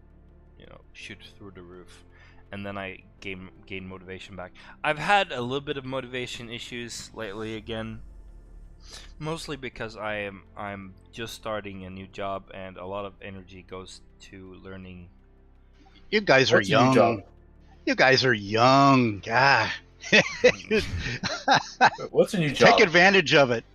shoot through the roof. And then I gained motivation back. I've had a little bit of motivation issues lately again, mostly because I'm just starting a new job and a lot of energy goes to learning You guys are What's your new young. job? You guys are young. God. What's your new job? Take advantage of it.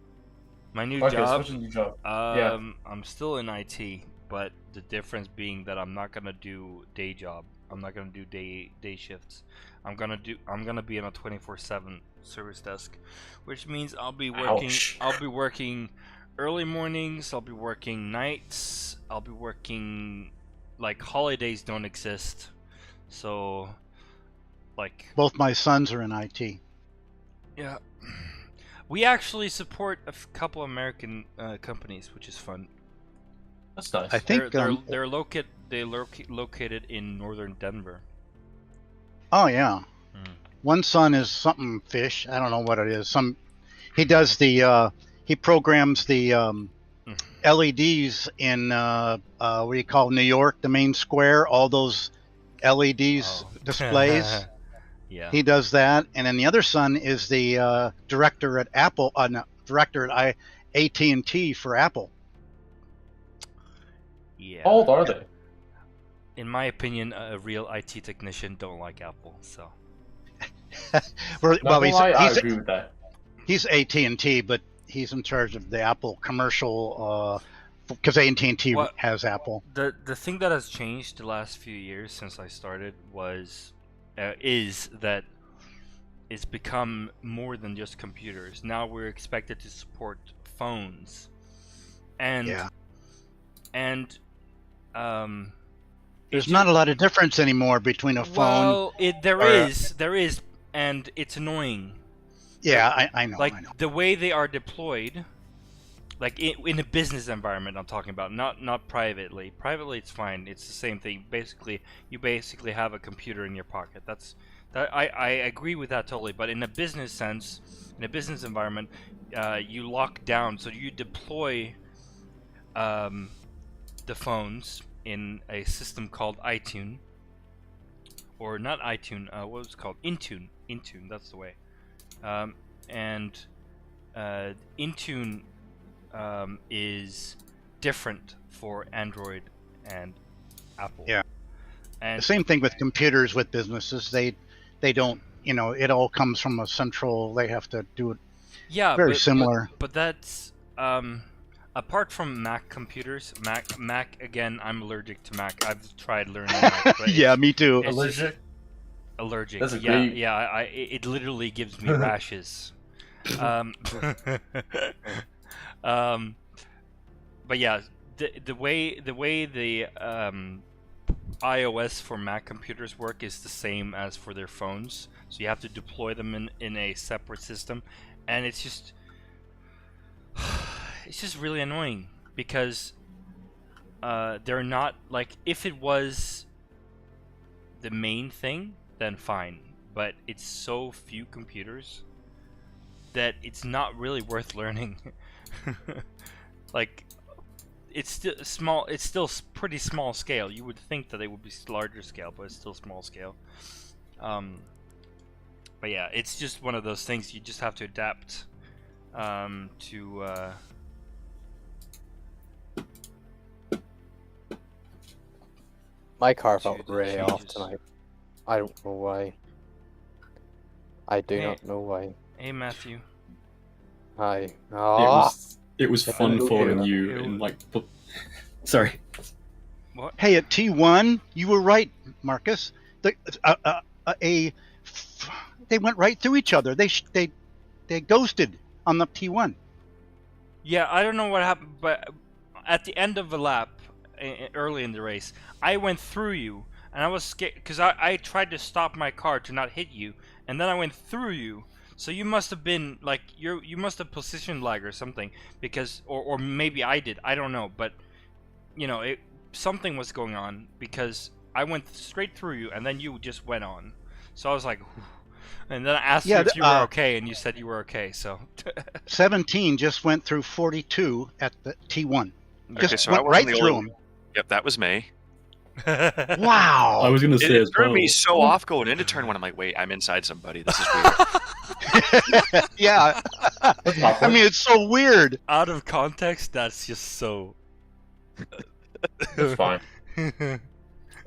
My new Marcus, job. what's your new job? I'm still in IT, but the difference being that I'm not gonna do day job. I'm not gonna do day shifts. I'm gonna be on a 24/7 service desk, which means I'll be working. Ouch. I'll be working early mornings. I'll be working nights. I'll be working like holidays don't exist. So, like. Both my sons are in IT. Yeah. We actually support a couple American companies, which is fun. That's nice. I think they're located in northern Denver. Oh yeah. One son is something fish. I don't know what it is. He does the he programs the LEDs in what do you call New York, the main square, all those LEDs displays. Yeah. He does that, and then the other son is the director at Apple, director at AT&T for Apple. Yeah. How old are they? In my opinion, a real IT technician don't like Apple, so. Well, I agree with that. He's AT&T, but he's in charge of the Apple commercial, because AT&T has Apple. The thing that has changed the last few years since I started is that it's become more than just computers. Now we're expected to support phones, and there's not a lot of difference anymore between a phone. Well, there is, and it's annoying. Yeah, I know. Like I know. the way they are deployed, like in a business environment. I'm talking about, not privately. Privately, it's fine. It's the same thing. You basically have a computer in your pocket. I agree with that totally. But in a business sense, in a business environment, you lock down. So you deploy the phones in a system called iTunes, or not iTunes. What was it called? Intune. Intune. That's the way. And Intune is different for Android and Apple. Yeah. And the same thing with computers with businesses. They don't, it all comes from a central. They have to do it. Yeah, very similar. But that's apart from Mac computers. Mac again. I'm allergic to Mac. I've tried learning Mac. But yeah, me too. Allergic. Allergic. That's it literally gives me rashes. But yeah, the way the iOS for Mac computers work is the same as for their phones. So you have to deploy them in a separate system, and it's just really annoying because they're not like, if it was the main thing, then fine. But it's so few computers that it's not really worth learning. Like, it's still small. It's still pretty small scale. You would think that it would be larger scale, but it's still small scale. But yeah, it's just one of those things you just have to adapt to. My car felt the really off changes. tonight. I don't know why. I do not know why. Hey Matthew. Hi. It was fun following you in like. Sorry. What? Hey, at T1, you were right, Marcus. They went right through each other. They ghosted on the T1. Yeah, I don't know what happened, but at the end of the lap, early in the race, I went through you, and I was scared because I tried to stop my car to not hit you, and then I went through you. So you must have been like you must have position lag or something, because or maybe I did. I don't know, but something was going on because I went straight through you, and then you just went on. So I was like, whew. And then I asked you if you were okay, and you said you were okay. So 17 just went through 42 at the T1. Just Okay, so went I wasn't right the through only- him. Yep, that was May. Wow. I was gonna say It as threw well. me so off going into turn one. I'm like, wait, I'm inside somebody. This is weird. Yeah. I mean, it's so weird. out of context, that's just so. It's fine.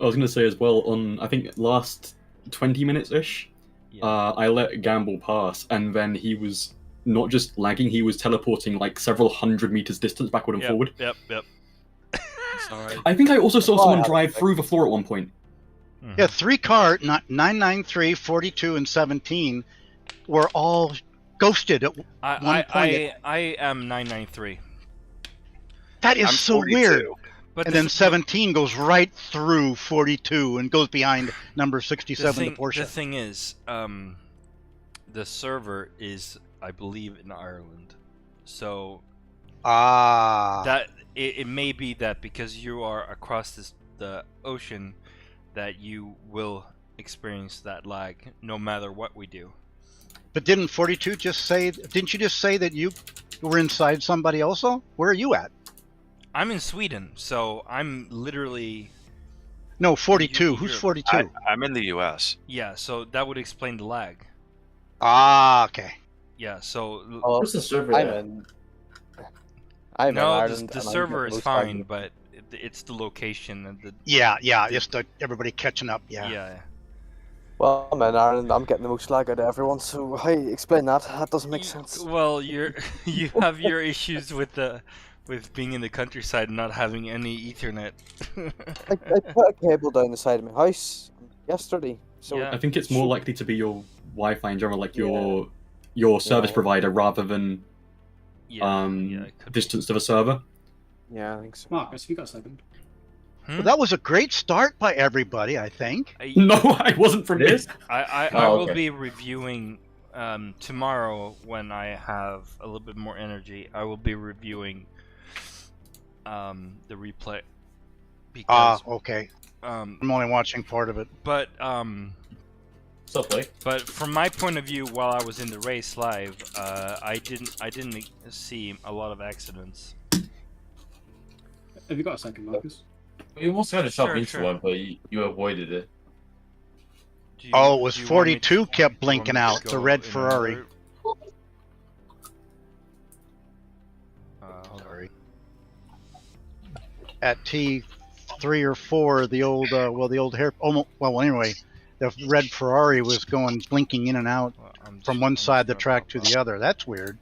I was going to say as well, on, I think, last 20 minutes-ish, I let Gamble pass, and then he was not just lagging, he was teleporting like several hundred meters distance backward and forward. Yep. Sorry. I think I also saw someone drive through the floor at one point. Yeah, 3 car, 993, 42, and 17 were all ghosted at one point. I am 993. That is I'm so 42. weird. But And then 17 goes right through 42 and goes behind number 67, the Porsche. The thing is, the server is, I believe, in Ireland. So that it may be that because you are across the ocean, that you will experience that lag no matter what we do. But didn't 42 just say? Didn't you just say that you were inside somebody also? Where are you at? I'm in Sweden, so I'm literally. No, 42. Who's 42? I'm in the U.S. Yeah, so that would explain the lag. Okay. Yeah, so. What's the server at? I'm in no, Ireland, the and I'm server getting is most fine, argument. but it's the location and the. Yeah, just everybody catching up. Yeah. Well, I'm in Ireland. I'm getting the most lag out of everyone. So how you explain that? That doesn't make sense. Well, you have your issues with being in the countryside and not having any Ethernet. I put a cable down the side of my house yesterday. So Yeah. I think it's more likely to be your Wi-Fi in general, like your service provider, rather than distance to the server. Yeah, I think so. Marcus, you got a second? Well, that was a great start by everybody, I think. No, I wasn't from this. I will be reviewing tomorrow when I have a little bit more energy. I will be reviewing the replay. Because, okay. I'm only watching part of it. But Play. But from my point of view, while I was in the race live, I didn't see a lot of accidents. Have you got a second, Marcus? You almost got a shot into Sure. one, but you avoided it. Do It was do you want me 42 to- kept do you want blinking me to out, the go red in Ferrari. order? Hold on. Sorry. At T3 or 4, the old the old hair. Anyway, the red Ferrari was going blinking in and out Well, from one side of the track to the other. That's weird.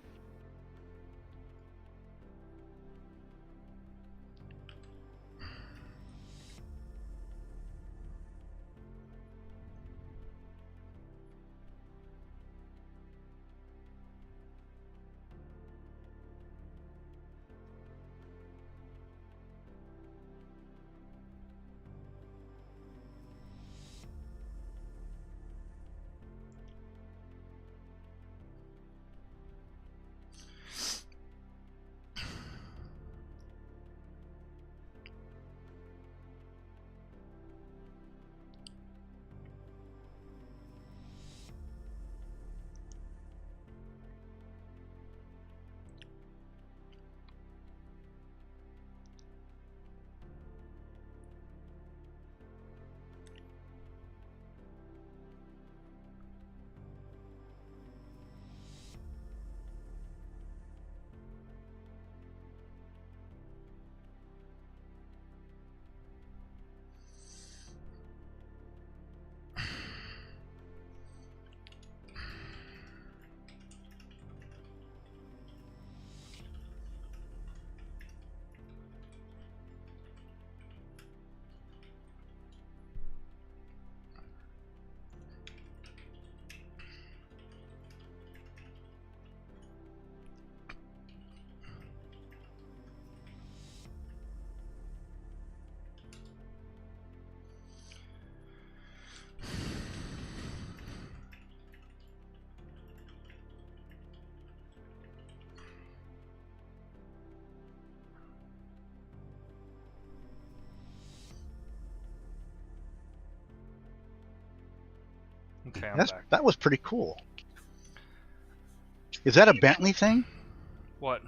Okay, I'm back. That was pretty cool. Is that a Bentley thing? What?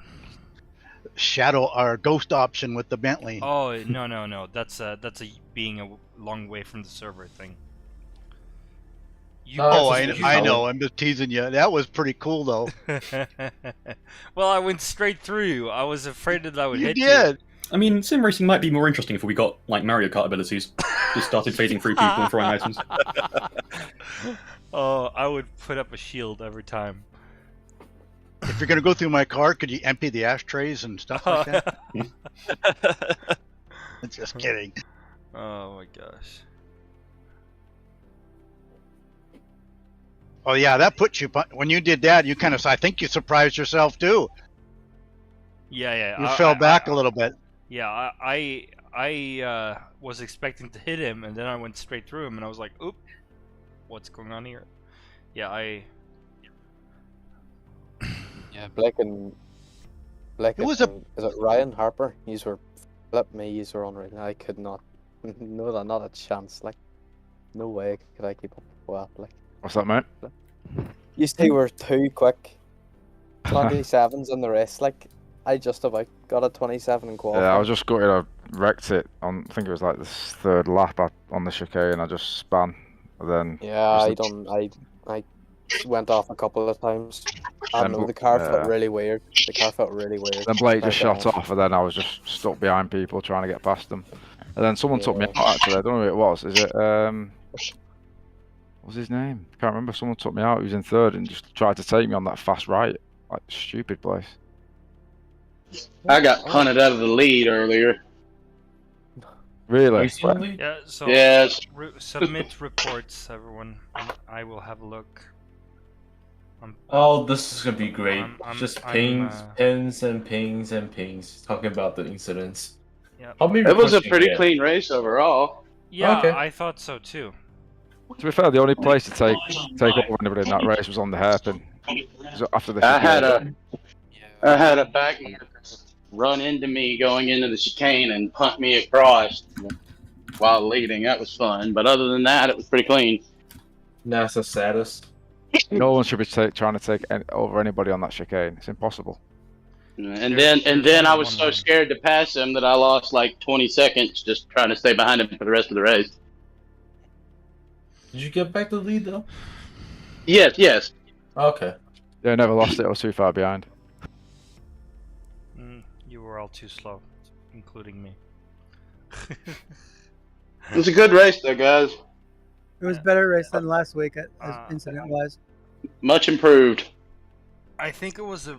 Shadow or ghost option with the Bentley. Oh no. That's a being a long way from the server thing. I know. I'm just teasing you. That was pretty cool, though. Well, I went straight through you. I was afraid that I would hit you. You did. I mean, sim racing might be more interesting if we got like Mario Kart abilities. Just started phasing through people and throwing items. Oh, I would put up a shield every time. If you're gonna go through my car, could you empty the ashtrays and stuff like that? Just kidding. Oh my gosh. Oh yeah, that put you when you did that. You kind of, I think you surprised yourself too. Yeah. You fell back a little bit. Yeah, I was expecting to hit him, and then I went straight through him, and I was like, "Oop, what's going on here?" Yeah, Blake and is it Ryan Harper? These were flip me. These were unreal. I could not. No, that not a chance. Like, no way could I keep up with that. Like, what's that, mate? You two were too quick. 27s in the race. Like, I just about got a 27 in qualifying. Yeah, I was just gutted. I wrecked it on. I think it was like the third lap on the chicane. I just spun. And then I went off a couple of times. I don't know, the car felt really weird. The car felt really weird. Then Blake just shot off, and then I was just stuck behind people trying to get past them. And then someone took me out, actually. I don't know who it was. Is it, what's his name? I can't remember. Someone took me out. He was in third and just tried to take me on that fast right. Like, stupid place. I got punted out of the lead earlier. Really? Yeah, so yes. Submit reports, everyone. I will have a look. Oh, this is gonna be great. Just pings and pings, talking about the incidents. Yeah. It was a pretty clean race overall. Yeah, okay. I thought so too. To be fair, the only place to take over anybody in that race was on the hairpin. After the I had a back run into me going into the chicane and punt me across while leading. That was fun, but other than that, it was pretty clean. NASA status. No one should be trying to take over anybody on that chicane. It's impossible. And then I was so scared to pass him that I lost like 20 seconds just trying to stay behind him for the rest of the race. Did you get back to the lead though? Yes. Okay. Yeah, I never lost it. I was too far behind. You were all too slow, including me. It was a good race though, guys. It was better race than last week, incident-wise. Much improved. I think it was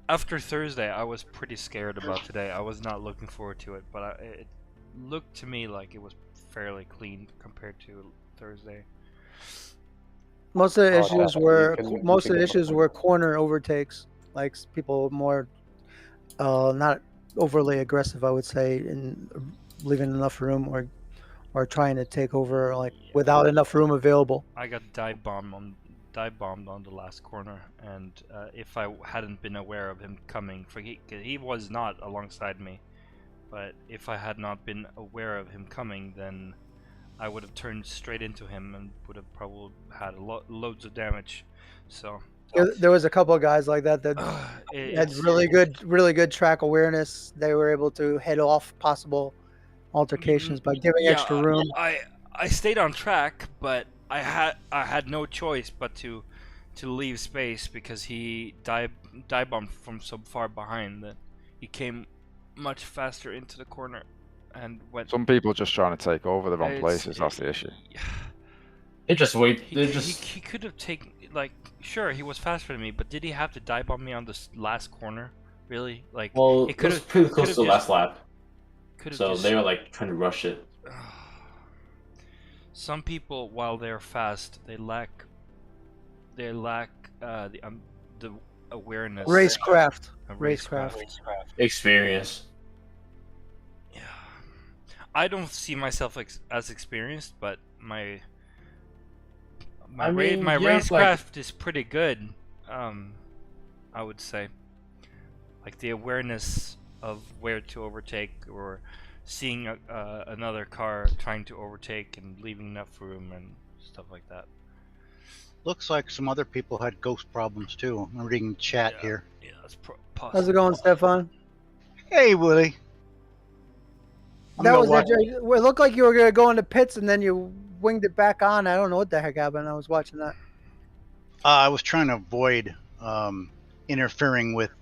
after Thursday. I was pretty scared about today. I was not looking forward to it, but it looked to me like it was fairly clean compared to Thursday. Most of the issues were corner overtakes, like people more not overly aggressive, I would say, in leaving enough room or trying to take over without enough room available. I got dive bombed on the last corner, and if I hadn't been aware of him coming, he was not alongside me, but if I had not been aware of him coming, then I would have turned straight into him and would have probably had loads of damage. So there was a couple of guys like that had really good track awareness. They were able to head off possible altercations by giving extra room. I stayed on track, but I had no choice but to leave space because he dive bombed from so far behind that he came much faster into the corner and went. Some people are just trying to take over the wrong places. That's the issue. He could have taken, sure, he was faster than me, but did he have to dive bomb me on this last corner? Really? Well, it was pretty close to the last lap. So they were trying to rush it. Some people, while they're fast, they lack the awareness. Racecraft. Experience. Yeah. I don't see myself as experienced, but my racecraft is pretty good. I would say, the awareness of where to overtake or seeing another car trying to overtake and leaving enough room and stuff like that. Looks like some other people had ghost problems too. I'm reading chat here. Yeah, that's possible. How's it going, Stefan? Hey, Willie. It looked like you were going to go into pits and then you winged it back on. I don't know what the heck happened. I was watching that. I was trying to avoid interfering with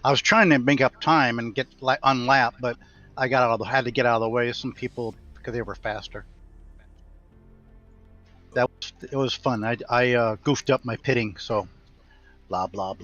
I was trying to make up time and get on lap, but I got out of the, had to get out of the way of some people because they were faster. It was fun. I goofed up my pitting, so blah blah blah.